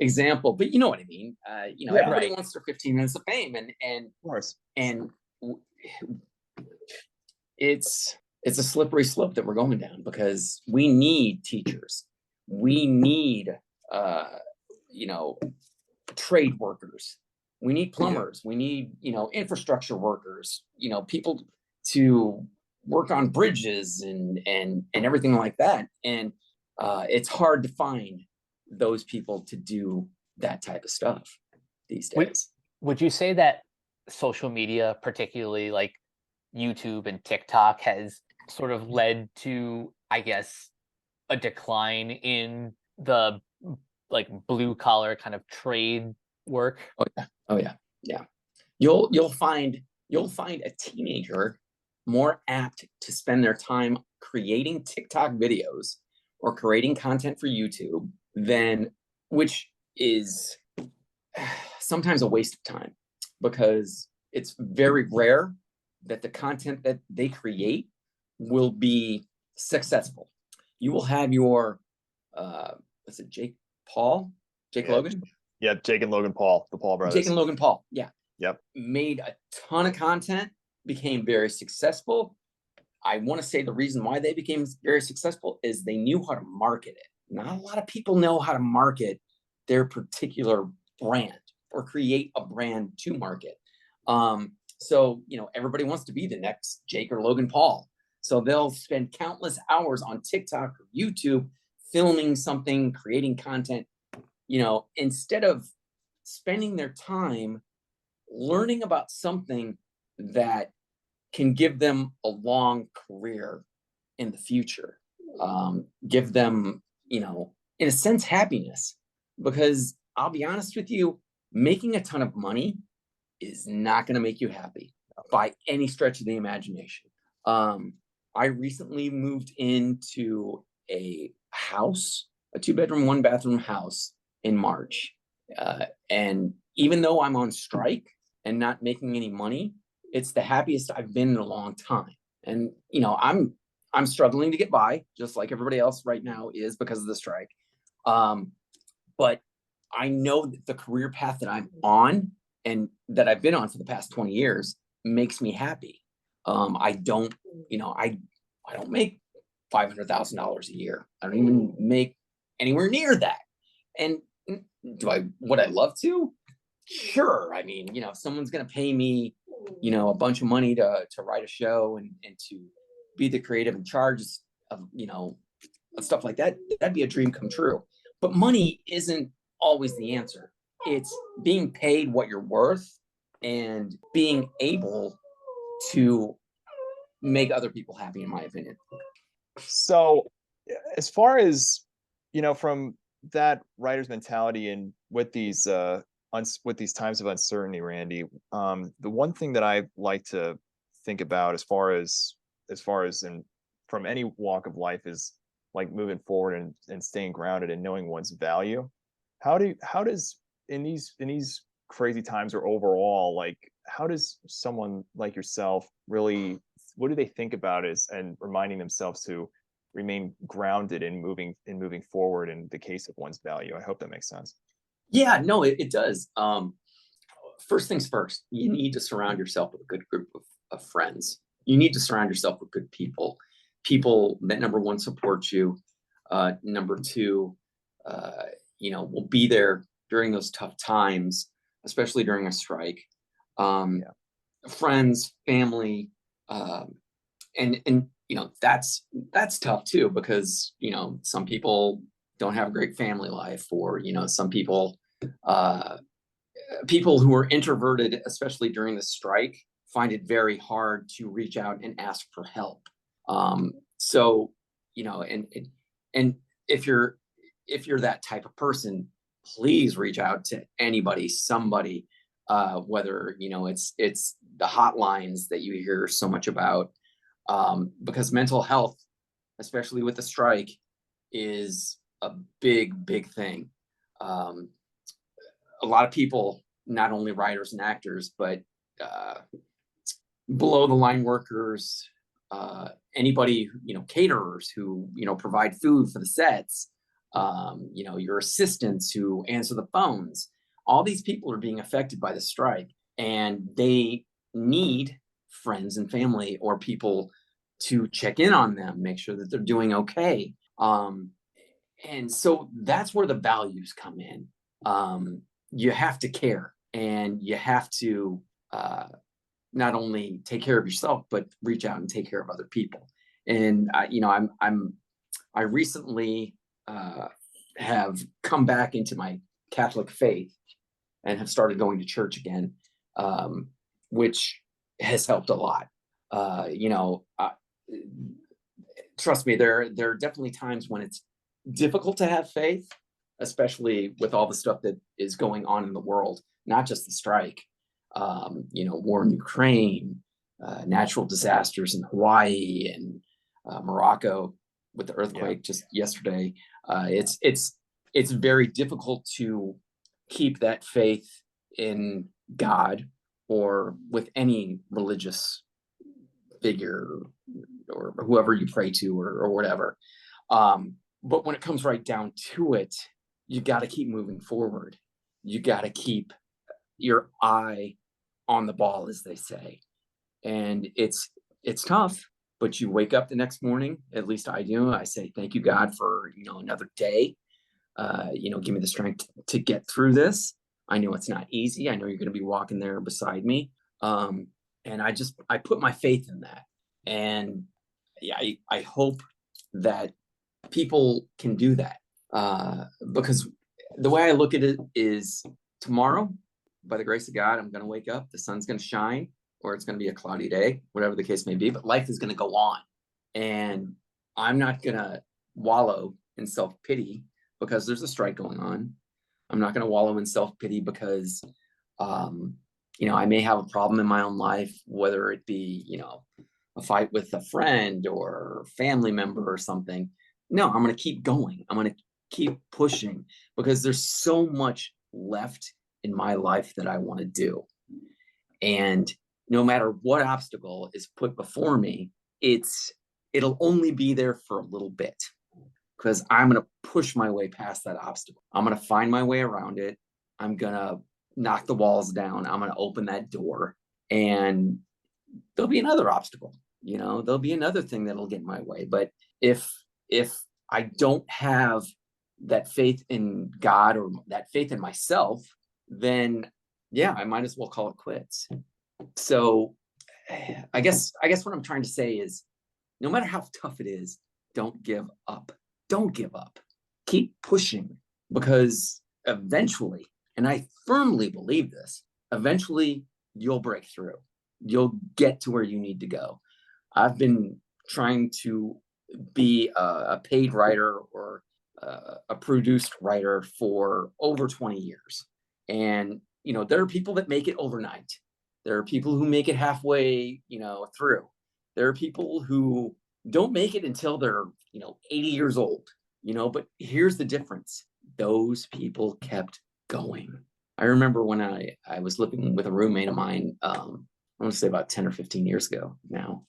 example, but you know what I mean. Everybody wants their 15 minutes of fame, and Of course. and it's a slippery slope that we're going down, because we need teachers, we need trade workers, we need plumbers, we need infrastructure workers, people to work on bridges and everything like that. And it's hard to find those people to do that type of stuff these days. Would you say that social media, particularly like YouTube and TikTok, has sort of led to, I guess, a decline in the like blue collar kind of trade work? Oh yeah. You'll find a teenager more apt to spend their time creating TikTok videos or creating content for YouTube which is sometimes a waste of time, because it's very rare that the content that they create will be successful. You will have your was it Jake Logan? Yeah, Jake and Logan Paul, the Paul brothers. Jake and Logan Paul, yeah. Yep. Made a ton of content, became very successful. I want to say the reason why they became very successful is they knew how to market it. Not a lot of people know how to market their particular brand or create a brand to market. So, everybody wants to be the next Jake or Logan Paul. So they'll spend countless hours on TikTok or YouTube filming something, creating content, instead of spending their time learning about something that can give them a long career in the future, give them, in a sense, happiness. Because I'll be honest with you, making a ton of money is not going to make you happy by any stretch of the imagination. I recently moved into a house, a 2-bedroom, 1-bathroom house in March. And even though I'm on strike and not making any money, it's the happiest I've been in a long time. And, I'm struggling to get by, just like everybody else right now is, because of the strike. But I know that the career path that I'm on and that I've been on for the past 20 years makes me happy. I don't make $500,000 a year. I don't even make anywhere near that. And would I love to? Sure. I mean, if someone's going to pay me, a bunch of money to write a show and to be the creative in charge of, stuff like that, that'd be a dream come true. But money isn't always the answer. It's being paid what you're worth and being able to make other people happy, in my opinion. So as far as, from that writer's mentality and with these times of uncertainty, Randy, the one thing that I like to think about as far as from any walk of life is like moving forward and staying grounded and knowing one's value. How does in these crazy times or overall, like, how does someone like yourself really, what do they think about is and reminding themselves to remain grounded in moving forward in the case of one's value? I hope that makes sense. Yeah, no, it does. First things first, you need to surround yourself with a good group of friends. You need to surround yourself with good people, people that, number one, support you. Number two, will be there during those tough times, especially during a strike. Friends, family, and that's tough too, because some people don't have a great family life, or some people people who are introverted, especially during the strike, find it very hard to reach out and ask for help. So, and if you're that type of person, please reach out to anybody, somebody, whether it's the hotlines that you hear so much about, because mental health, especially with the strike, is a big thing. A lot of people, not only writers and actors, but below the line workers, anybody, caterers who, provide food for the sets, your assistants who answer the phones, all these people are being affected by the strike, and they need friends and family or people to check in on them, make sure that they're doing okay. And so that's where the values come in. You have to care, and you have to not only take care of yourself, but reach out and take care of other people. And I recently have come back into my Catholic faith and have started going to church again, which has helped a lot. Trust me, there are definitely times when it's difficult to have faith, especially with all the stuff that is going on in the world, not just the strike, war in Ukraine, natural disasters in Hawaii and Morocco with the earthquake just yesterday. It's very difficult to keep that faith in God or with any religious figure or whoever you pray to or whatever. But when it comes right down to it, you got to keep moving forward. You got to keep your eye on the ball, as they say. And it's tough, but you wake up the next morning, at least I do. I say, thank you, God, for, another day. Give me the strength to get through this. I know it's not easy. I know you're going to be walking there beside me. And I put my faith in that. And yeah, I hope that people can do that, because the way I look at it is, tomorrow, by the grace of God, I'm going to wake up, the sun's going to shine, or it's going to be a cloudy day, whatever the case may be, but life is going to go on. And I'm not going to wallow in self-pity because there's a strike going on. I'm not going to wallow in self-pity because, I may have a problem in my own life, whether it be, a fight with a friend or family member or something. No, I'm going to keep going. I'm going to keep pushing because there's so much left in my life that I want to do. And no matter what obstacle is put before me, it'll only be there for a little bit, because I'm going to push my way past that obstacle. I'm going to find my way around it. I'm going to knock the walls down. I'm going to open that door, and there'll be another obstacle. There'll be another thing that'll get in my way. But if I don't have that faith in God or that faith in myself, then yeah, I might as well call it quits. So I guess what I'm trying to say is, no matter how tough it is, don't give up. Don't give up. Keep pushing, because eventually, and I firmly believe this, eventually you'll break through. You'll get to where you need to go. I've been trying to be a paid writer or a produced writer for over 20 years. And, there are people that make it overnight. There are people who make it halfway, through. There are people who don't make it until they're, 80 years old, but here's the difference. Those people kept going. I remember when I was living with a roommate of mine, I want to say about 10 or 15 years ago now.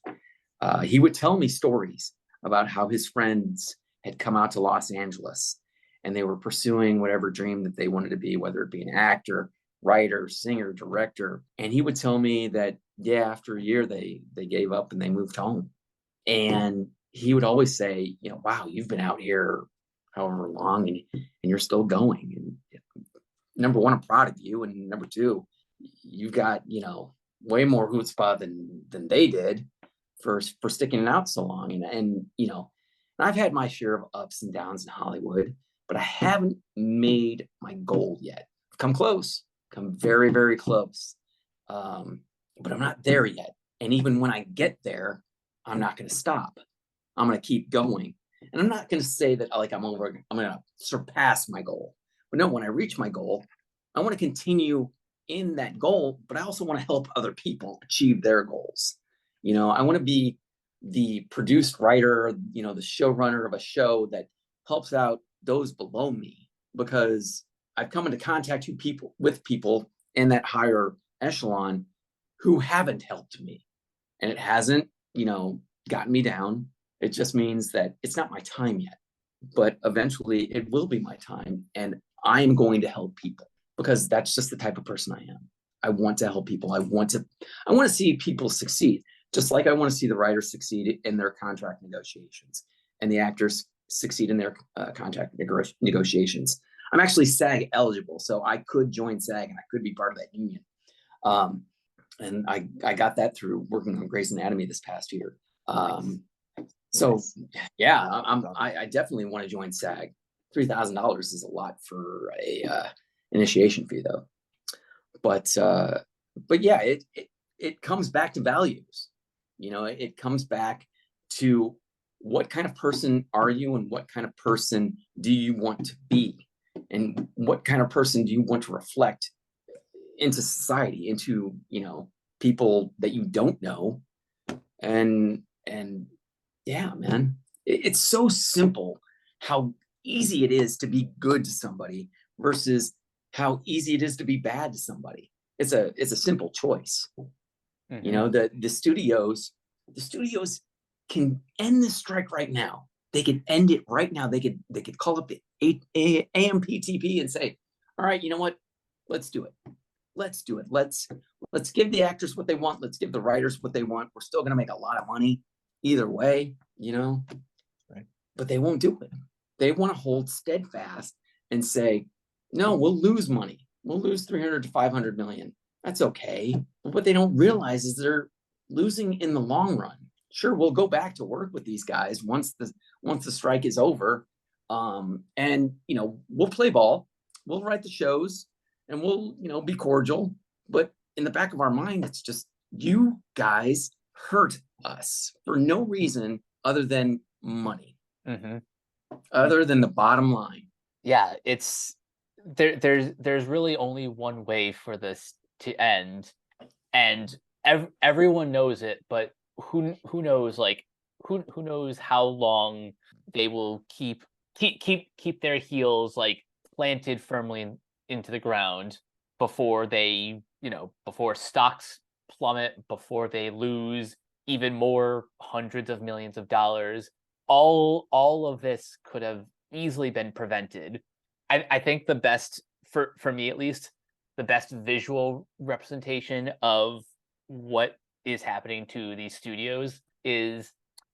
He would tell me stories about how his friends had come out to Los Angeles and they were pursuing whatever dream that they wanted to be, whether it be an actor, writer, singer, director. And he would tell me that, yeah, after a year, they gave up and they moved home. And he would always say, you know, wow, you've been out here however long and you're still going. And number one, I'm proud of you. And number two, you've got, you know, way more chutzpah than they did for sticking it out so long. And you know, I've had my share of ups and downs in Hollywood, but I haven't made my goal yet. I've come close, come very, very close. But I'm not there yet. And even when I get there, I'm not going to stop. I'm going to keep going. And I'm not going to say that like I'm going to surpass my goal. But no, when I reach my goal, I want to continue in that goal, but I also want to help other people achieve their goals. You know, I want to be the produced writer, you know, the showrunner of a show that helps out those below me, because I've come into contact with people in that higher echelon who haven't helped me. And it hasn't, you know, gotten me down. It just means that it's not my time yet, but eventually it will be my time. And I'm going to help people because that's just the type of person I am. I want to help people. I want to see people succeed, just like I want to see the writers succeed in their contract negotiations and the actors succeed in their contract negotiations. I'm actually SAG eligible, so I could join SAG and I could be part of that union. And I got that through working on Grey's Anatomy this past year. So yeah, I definitely want to join SAG. $3,000 is a lot for a initiation fee, though. But yeah, it comes back to values. You know, it comes back to what kind of person are you, and what kind of person do you want to be, and what kind of person do you want to reflect into society, into, you know, people that you don't know. And yeah, man, it's so simple how easy it is to be good to somebody versus how easy it is to be bad to somebody. It's a simple choice. Mm-hmm. You know, the studios can end this strike right now. They could end it right now. They could call up the AMPTP and say, all right, you know what? Let's do it. Let's do it. Let's give the actors what they want. Let's give the writers what they want. We're still going to make a lot of money either way, you know, right? But they won't do it. They want to hold steadfast and say, no, we'll lose money. We'll lose 300 to 500 million. That's okay. But what they don't realize is they're losing in the long run. Sure, we'll go back to work with these guys once the strike is over. And, you know, we'll play ball. We'll write the shows and we'll, you know, be cordial. But in the back of our mind, it's just, you guys hurt us for no reason other than money, mm-hmm. other than the bottom line. Yeah, it's there's really only one way for this to end, and everyone knows it, but who knows, like who knows how long they will keep their heels like planted firmly into the ground before they, you know, before stocks plummet, before they lose even more hundreds of millions of dollars. All of this could have easily been prevented. I think the best, for me at least, the best visual representation of what is happening to these studios is,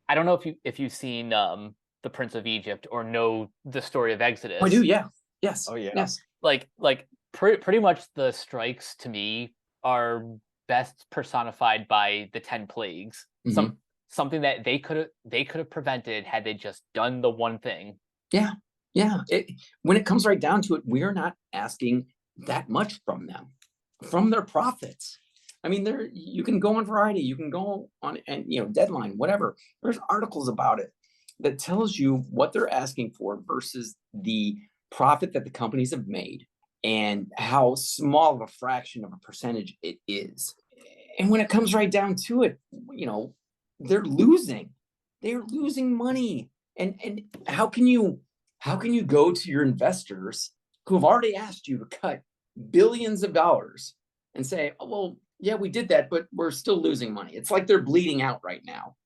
I don't know if you've seen The Prince of Egypt or know the story of Exodus. I do, yeah. Yes. Oh yeah. Yes. Like pretty much the strikes to me are best personified by the 10 plagues. Mm-hmm. Something that they could have prevented had they just done the one thing. Yeah. Yeah. When it comes right down to it, we're not asking that much from them, from their profits. I mean, you can go on Variety, you can go on, and you know, Deadline, whatever. There's articles about it that tells you what they're asking for versus the profit that the companies have made and how small of a fraction of a percentage it is. And when it comes right down to it, you know, they're losing money. And how can you go to your investors who have already asked you to cut billions of dollars and say, oh, well, yeah, we did that, but we're still losing money. It's like they're bleeding out right now,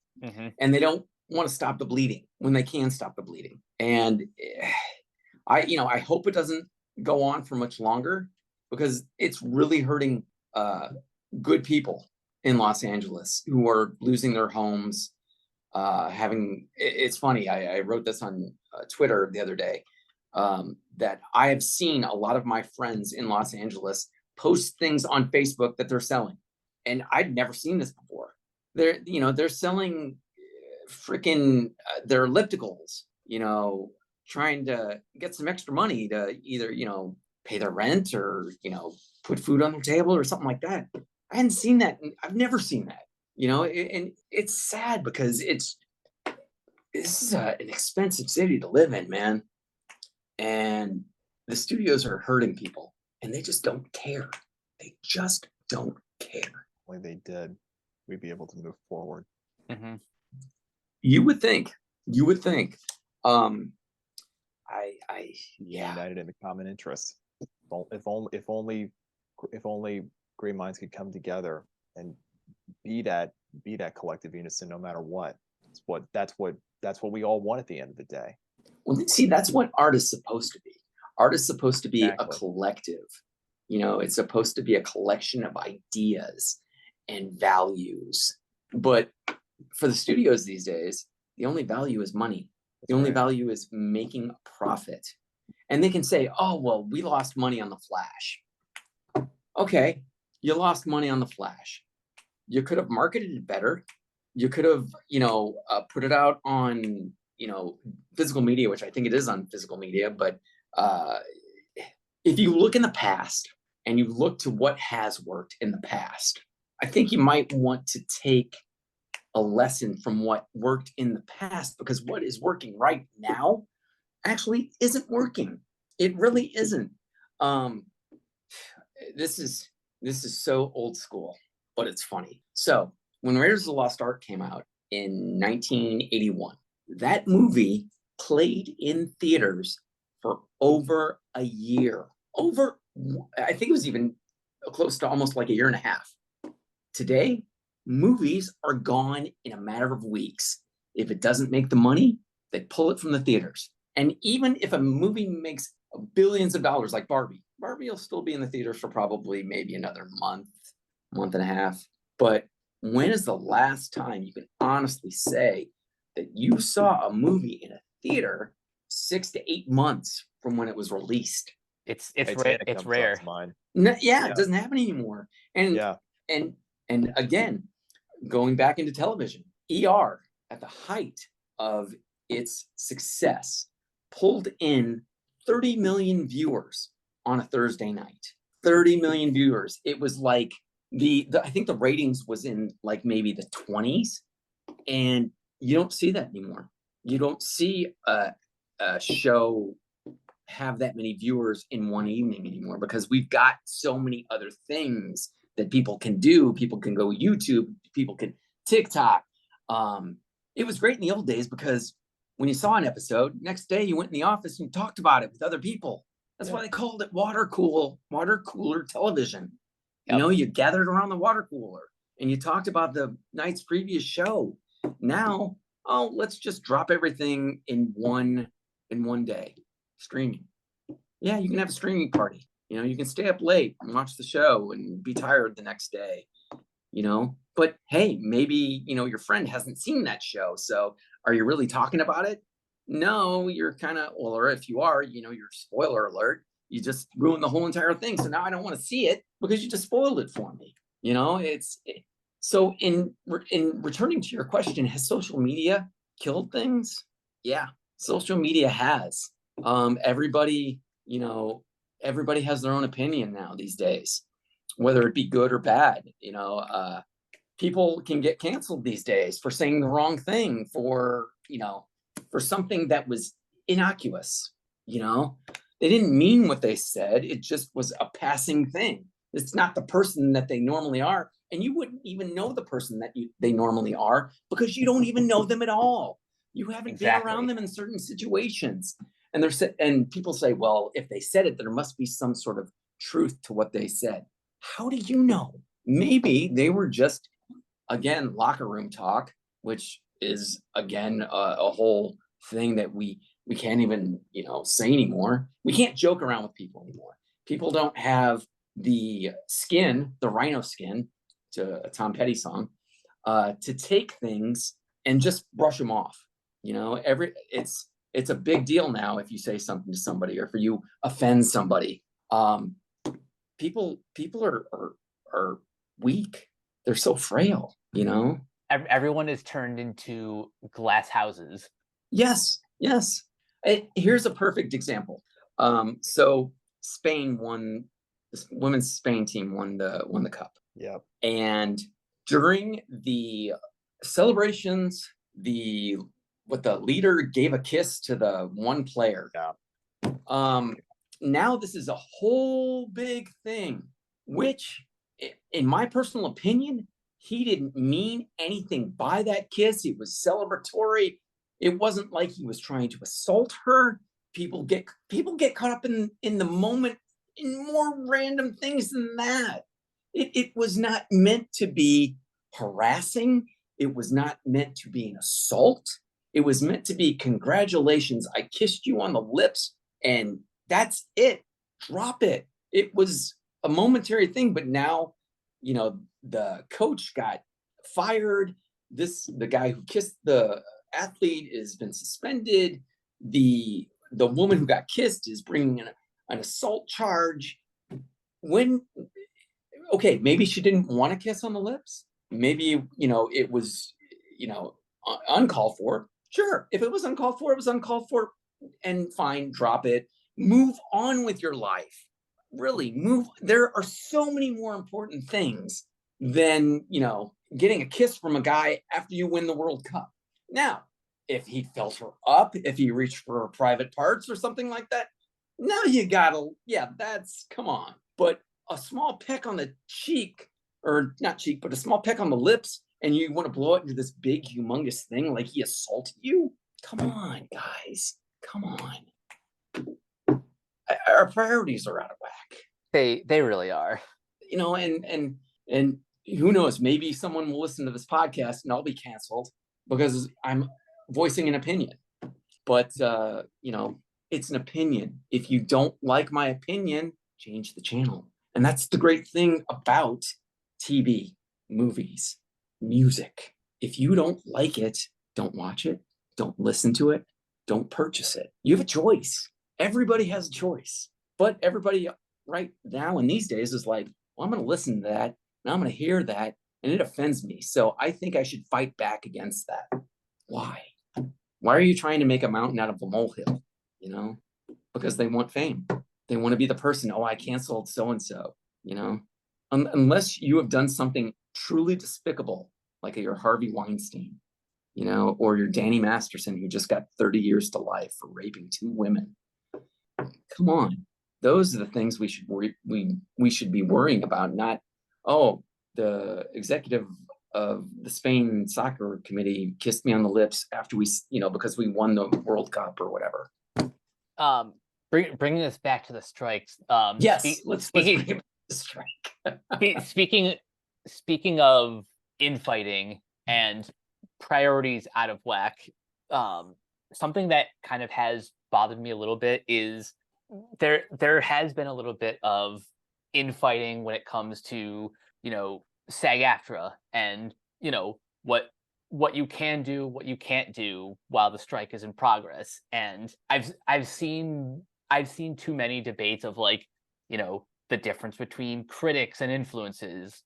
and they don't want to stop the bleeding when they can stop the bleeding. And I hope it doesn't go on for much longer, because it's really hurting good people in Los Angeles who are losing their homes. It's funny, I wrote this on Twitter the other day, that I have seen a lot of my friends in Los Angeles post things on Facebook that they're selling, and I'd never seen this before. They're selling freaking their ellipticals, trying to get some extra money to either pay their rent or put food on their table or something like that. I hadn't seen that. I've never seen that. And it's sad, because this is an expensive city to live in, man. And the studios are hurting people, and they just don't care. They just don't care. When they did, we'd be able to move forward. You would think. United in the common interest. If only great minds could come together and be that collective unison, no matter what. That's what we all want at the end of the day. Well, see, that's what art is supposed to be. Art is supposed to be Exactly. a collective. It's supposed to be a collection of ideas and values. But for the studios these days, the only value is money. The only value is making a profit. And they can say, oh, well, we lost money on The Flash. Okay, you lost money on The Flash. You could have marketed it better. You could have, put it out on, physical media, which I think it is on physical media. But if you look in the past and you look to what has worked in the past, I think you might want to take a lesson from what worked in the past, because what is working right now actually isn't working. It really isn't. This is so old school, but it's funny. So when Raiders of the Lost Ark came out in 1981, that movie played in theaters for over a year. I think it was even close to almost like a year and a half. Today, movies are gone in a matter of weeks. If it doesn't make the money, they pull it from the theaters. And even if a movie makes billions of dollars, like Barbie will still be in the theaters for probably maybe another month and a half. But when is the last time you can honestly say that you saw a movie in a theater 6 to 8 months from when it was released? It's rare. No, it doesn't happen anymore. And again, going back into television, ER at the height of its success pulled in 30 million viewers on a Thursday night. 30 million viewers. It was like I think the ratings was in like maybe the 20s, and you don't see that anymore. You don't see a show have that many viewers in one evening anymore, because we've got so many other things that people can do. People can go YouTube, people can TikTok. It was great in the old days, because when you saw an episode, next day you went in the office and you talked about it with other people. That's why they called it water cooler television. Yep. You gathered around the water cooler and you talked about the night's previous show. Now, let's just drop everything in one day. Streaming. Yeah, you can have a streaming party. You can stay up late and watch the show and be tired the next day. But hey, maybe your friend hasn't seen that show, so are you really talking about it? No, you're kind of, or if you are, you're spoiler alert, you just ruined the whole entire thing, so now I don't want to see it because you just spoiled it for me. So in returning to your question, has social media killed things? Yeah, social media has. Everybody has their own opinion now these days, whether it be good or bad. People can get canceled these days for saying the wrong thing, for something that was innocuous. They didn't mean what they said. It just was a passing thing. It's not the person that they normally are. And you wouldn't even know the person that they normally are, because you don't even know them at all. You haven't been around them in certain situations. And people say, well, if they said it, there must be some sort of truth to what they said. How do you know? Maybe they were just, again, locker room talk, which is, again, a whole thing that we can't even, say anymore. We can't joke around with people anymore. People don't have the skin, the rhino skin, to a Tom Petty song, to take things and just brush them off. It's a big deal now if you say something to somebody or if you offend somebody. People are weak. They're so frail, Everyone is turned into glass houses. Yes. Here's a perfect example. So Spain won, this women's Spain team won the cup. Yep. And during the celebrations, what the leader gave a kiss to the one player. Yeah. Now this is a whole big thing, which, in my personal opinion, he didn't mean anything by that kiss. It was celebratory. It wasn't like he was trying to assault her. People get caught up in the moment in more random things than that. It was not meant to be harassing. It was not meant to be an assault. It was meant to be, congratulations, I kissed you on the lips, and that's it. Drop it. It was a momentary thing, but now, the coach got fired. The guy who kissed the athlete has been suspended. The woman who got kissed is bringing an assault charge. Okay, maybe she didn't want to kiss on the lips. Maybe, it was, uncalled for. Sure, if it was uncalled for, it was uncalled for, and fine, drop it. Move on with your life. Really move. There are so many more important things than, getting a kiss from a guy after you win the World Cup. Now, if he felt her up, if he reached for her private parts or something like that, now you gotta, come on. But a small peck on the cheek, or not cheek, but a small peck on the lips, and you want to blow it into this big, humongous thing like he assaulted you? Come on, guys. Come on. Our priorities are out of whack. They really are. And who knows, maybe someone will listen to this podcast and I'll be canceled because I'm voicing an opinion. But it's an opinion. If you don't like my opinion, change the channel. And that's the great thing about TV, movies, music. If you don't like it, don't watch it, don't listen to it, don't purchase it. You have a choice. Everybody has a choice. But everybody right now in these days is like, well, I'm going to listen to that, and I'm going to hear that, and it offends me. So I think I should fight back against that. Why? Why are you trying to make a mountain out of a molehill? Because they want fame. They want to be the person, I canceled so-and-so, unless you have done something truly despicable, like your Harvey Weinstein, or your Danny Masterson, who just got 30 years to life for raping 2 women. Come on. Those are the things we should be worrying about, not, the executive of the Spain soccer committee kissed me on the lips after we, because we won the World Cup or whatever. Bringing us back to the strikes. Yes, let's bring it back to the strike. Speaking of infighting and priorities out of whack, something that kind of has bothered me a little bit is there has been a little bit of infighting when it comes to SAG-AFTRA and what you can do, what you can't do while the strike is in progress. And I've seen too many debates of the difference between critics and influencers,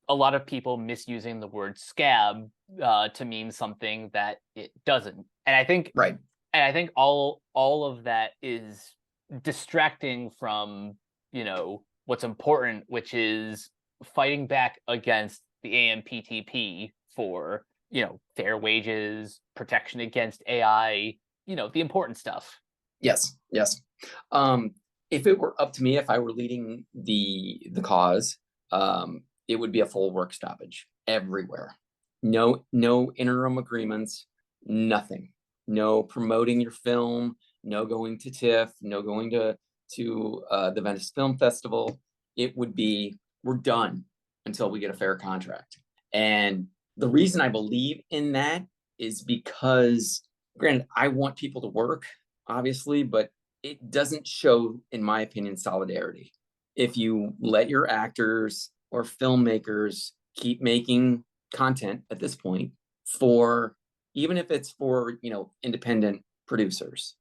a lot of people misusing the word scab to mean something that it doesn't. And I think right. And I think all of that is distracting from what's important, which is fighting back against the AMPTP for fair wages, protection against AI, the important stuff. Yes. If it were up to me, if I were leading the cause, it would be a full work stoppage everywhere. No interim agreements, nothing. No promoting your film, no going to TIFF, no going to the Venice Film Festival. It would be, we're done until we get a fair contract. And the reason I believe in that is because, granted, I want people to work, obviously, but it doesn't show, in my opinion, solidarity. If you let your actors or filmmakers keep making content at this point for, even if it's for, independent producers,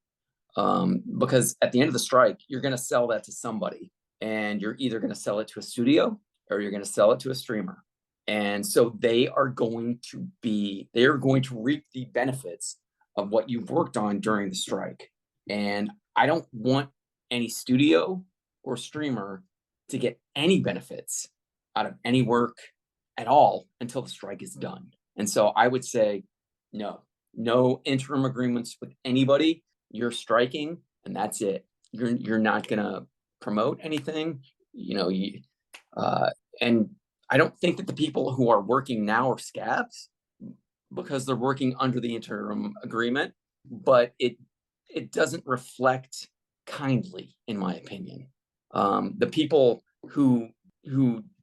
because at the end of the strike, you're going to sell that to somebody, and you're either going to sell it to a studio or you're going to sell it to a streamer. And so they are going to reap the benefits of what you've worked on during the strike. And I don't want any studio or streamer to get any benefits out of any work at all until the strike is done. And so I would say, no interim agreements with anybody. You're striking, and that's it. You're not gonna promote anything, and I don't think that the people who are working now are scabs, because they're working under the interim agreement, but it doesn't reflect kindly, in my opinion. The people who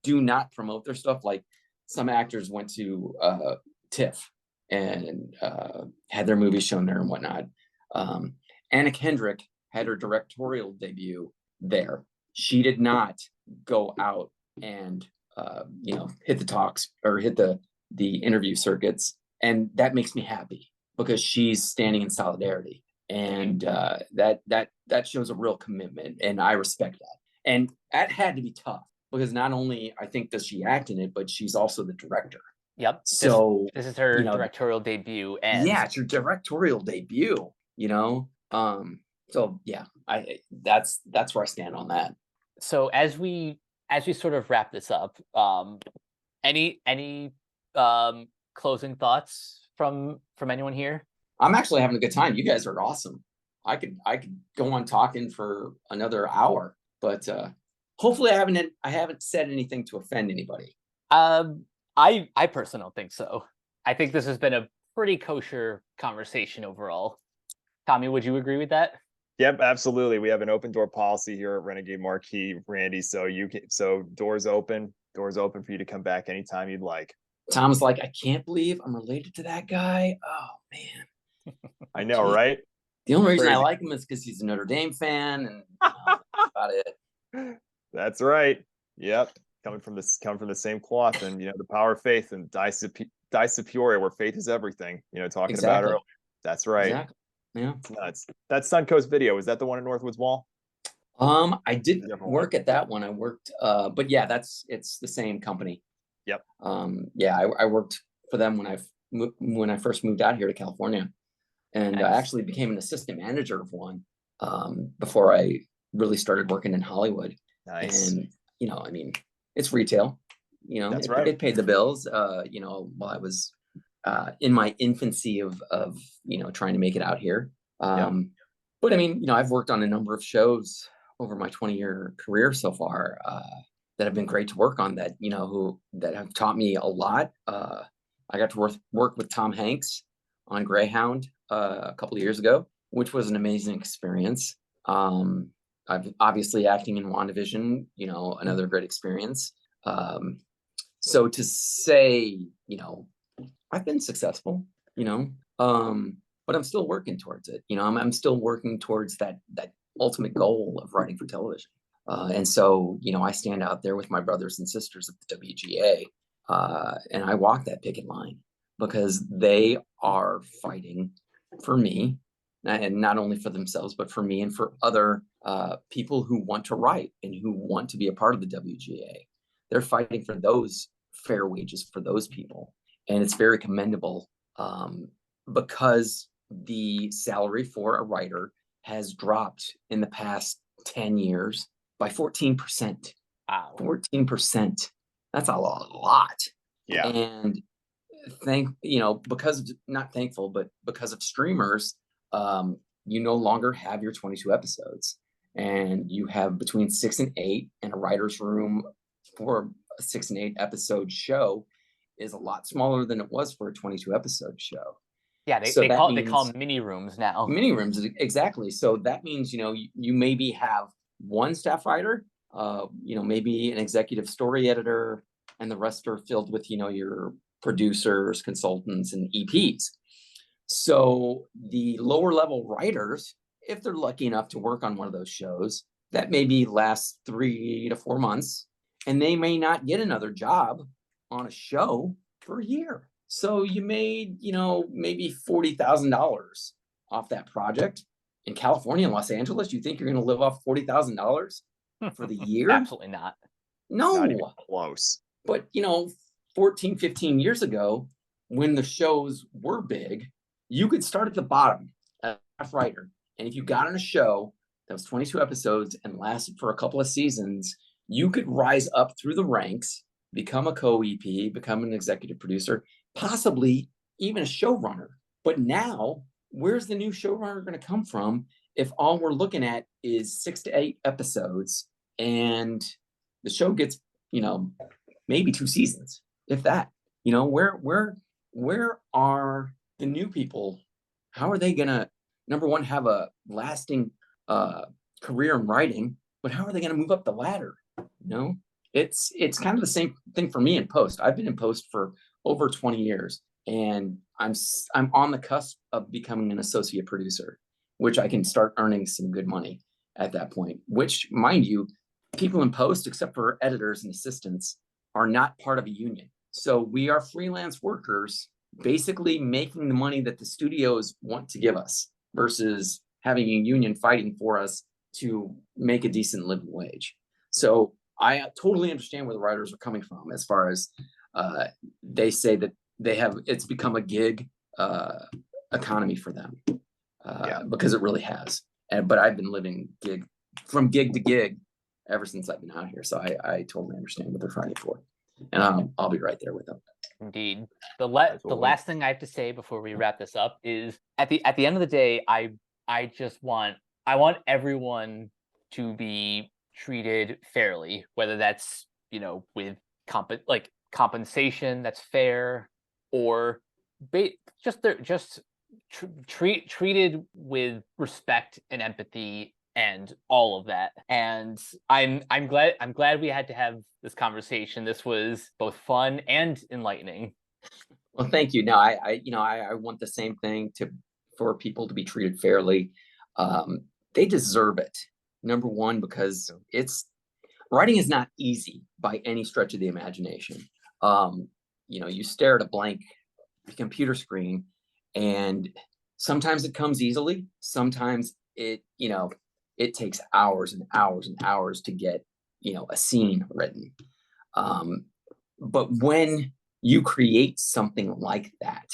do not promote their stuff, like some actors went to TIFF and had their movies shown there and whatnot. Anna Kendrick had her directorial debut there. She did not go out and hit the talks or hit the interview circuits, and that makes me happy because she's standing in solidarity, and that shows a real commitment, and I respect that. And that had to be tough because not only I think does she act in it, but she's also the director. Yep. So this is her directorial debut, and yeah, it's your directorial debut. So yeah, that's where I stand on that. So as we sort of wrap this up, any closing thoughts from anyone here? I'm actually having a good time. You guys are awesome. I could go on talking for another hour, but hopefully I haven't said anything to offend anybody. I personally don't think so. I think this has been a pretty kosher conversation overall. Tommy, would you agree with that? Yep, absolutely. We have an open door policy here at Renegade Marquee, Randy. So doors open for you to come back anytime you'd like. Tom's like, I can't believe I'm related to that guy. Oh man. I know, right? The only reason I like him is because he's a Notre Dame fan, and that's about it. That's right. Yep. Coming from the same cloth, and the power of faith, and Die Superior, where faith is everything. Talking about earlier. That's right. Exactly. Yeah. It's nuts. That Suncoast Video, is that the one in Northwoods Mall? I didn't work at that one. I worked, but yeah, it's the same company. Yep. Yeah, I worked for them when I first moved out here to California, and Nice. I actually became an assistant manager of one before I really started working in Hollywood. Nice. And I mean, it's retail. That's right. It paid the bills. While I was in my infancy of trying to make it out here. But I mean, I've worked on a number of shows over my 20-year career so far that have been great to work on, that that have taught me a lot. I got to work with Tom Hanks on Greyhound a couple of years ago, which was an amazing experience. I've obviously acting in WandaVision, another great experience. So to say, I've been successful, but I'm still working towards it. I'm still working towards that ultimate goal of writing for television. And so, I stand out there with my brothers and sisters of the WGA, and I walk that picket line because they are fighting for me, and not only for themselves, but for me and for other people who want to write and who want to be a part of the WGA. They're fighting for those fair wages for those people. And it's very commendable because the salary for a writer has dropped in the past 10 years by 14%. Wow. 14%. That's a lot. Yeah. And because not thankful, but because of streamers, you no longer have your 22 episodes, and you have between 6 and 8, and a writer's room for a 6 and 8 episode show is a lot smaller than it was for a 22 episode show. Yeah, So they that call means them mini rooms now. mini rooms, exactly. So that means, you maybe have one staff writer, maybe an executive story editor, and the rest are filled with, your producers, consultants, and EPs. So the lower level writers, if they're lucky enough to work on one of those shows, that maybe lasts 3 to 4 months, and they may not get another job on a show for a year. So you made, maybe $40,000 off that project. In California and Los Angeles, you think you're going to live off $40,000 for the year? Absolutely not. Not even No. close. But, 14, 15 years ago, when the shows were big, you could start at the bottom as a writer. And if you got on a show that was 22 episodes and lasted for a couple of seasons, you could rise up through the ranks, become a co-EP, become an executive producer, possibly even a showrunner. But now, where's the new showrunner going to come from if all we're looking at is 6 to 8 episodes and the show gets, maybe 2 seasons, if that? Where are the new people? How are they gonna, number one, have a lasting career in writing, but how are they gonna move up the ladder? It's kind of the same thing for me in post. I've been in post for over 20 years, and I'm on the cusp of becoming an associate producer, which I can start earning some good money at that point. Which, mind you, people in post, except for editors and assistants, are not part of a union. So we are freelance workers, basically making the money that the studios want to give us versus having a union fighting for us to make a decent living wage. So I totally understand where the writers are coming from as far as they say that it's become a gig economy for them because it really has. But I've been living from gig to gig ever since I've been out here. So I totally understand what they're fighting for. And I'll be right there with them. Indeed. The last thing I have to say before we wrap this up is at the end of the day, I want everyone to be treated fairly, whether that's, with compensation that's fair, or treated with respect and empathy and all of that. And I'm glad we had to have this conversation. This was both fun and enlightening. Well, thank you. No, I want the same thing for people to be treated fairly. They deserve it. Number one, because writing is not easy by any stretch of the imagination. You stare at a blank computer screen, and sometimes it comes easily. Sometimes it takes hours and hours and hours to get, a scene written. But when you create something like that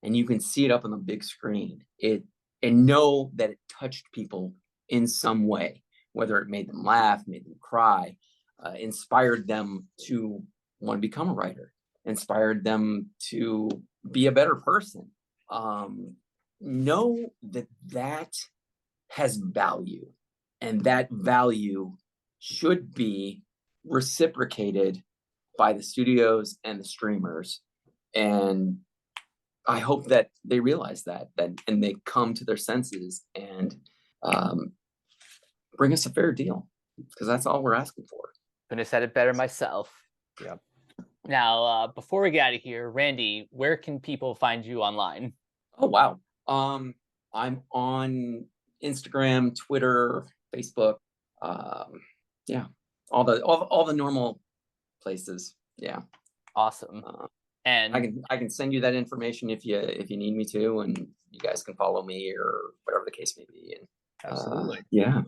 and you can see it up on the big screen, and know that it touched people in some way, whether it made them laugh, made them cry, inspired them to want to become a writer, inspired them to be a better person. Know that has value, and that value should be reciprocated by the studios and the streamers. And I hope that they realize that and they come to their senses and bring us a fair deal, because that's all we're asking for. Couldn't have said it better myself. Yep. Now, before we get out of here, Randy, where can people find you online? Oh, wow. I'm on Instagram, Twitter, Facebook. Yeah, all the normal places. Yeah. Awesome. And I can send you that information if you need me to, and you guys can follow me or whatever the case may be. And Absolutely. Yeah.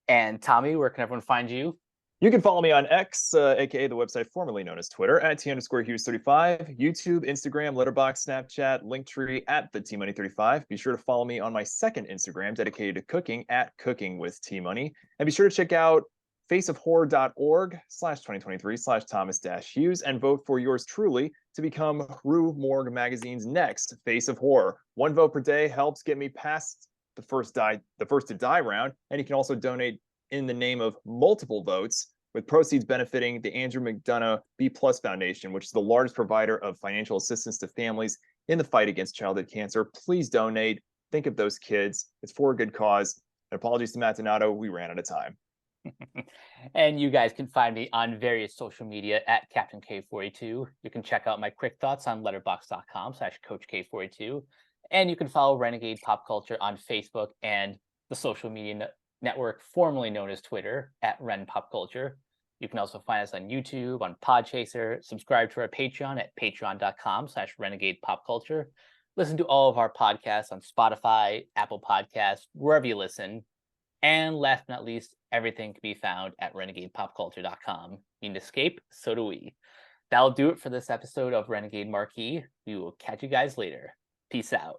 And Tommy, where can everyone find you? You can follow me on X, aka the website formerly known as Twitter, at T_Hughes35, YouTube, Instagram, Letterboxd, Snapchat, Linktree at the T-Money35. Be sure to follow me on my second Instagram dedicated to cooking, at Cooking with T-Money. And be sure to check out faceofhorror.org/2023/Thomas-Hughes and vote for yours truly to become Rue Morgue Magazine's next Face of Horror. 1 vote per day helps get me past the first to die round, and you can also donate in the name of multiple votes, with proceeds benefiting the Andrew McDonough B+ Foundation, which is the largest provider of financial assistance to families in the fight against childhood cancer. Please donate. Think of those kids. It's for a good cause. And apologies to Matt Donato, we ran out of time. And you guys can find me on various social media at Captain K42. You can check out my quick thoughts on letterboxd.com/Coach K42. And you can follow Renegade Pop Culture on Facebook and the social media network formerly known as Twitter at Ren Pop Culture. You can also find us on YouTube, on Podchaser, subscribe to our Patreon at patreon.com/Renegade Pop Culture. Listen to all of our podcasts on Spotify, Apple Podcasts, wherever you listen. And last but not least, everything can be found at renegadepopculture.com. You need to escape, so do we. That'll do it for this episode of Renegade Marquee. We will catch you guys later. Peace out.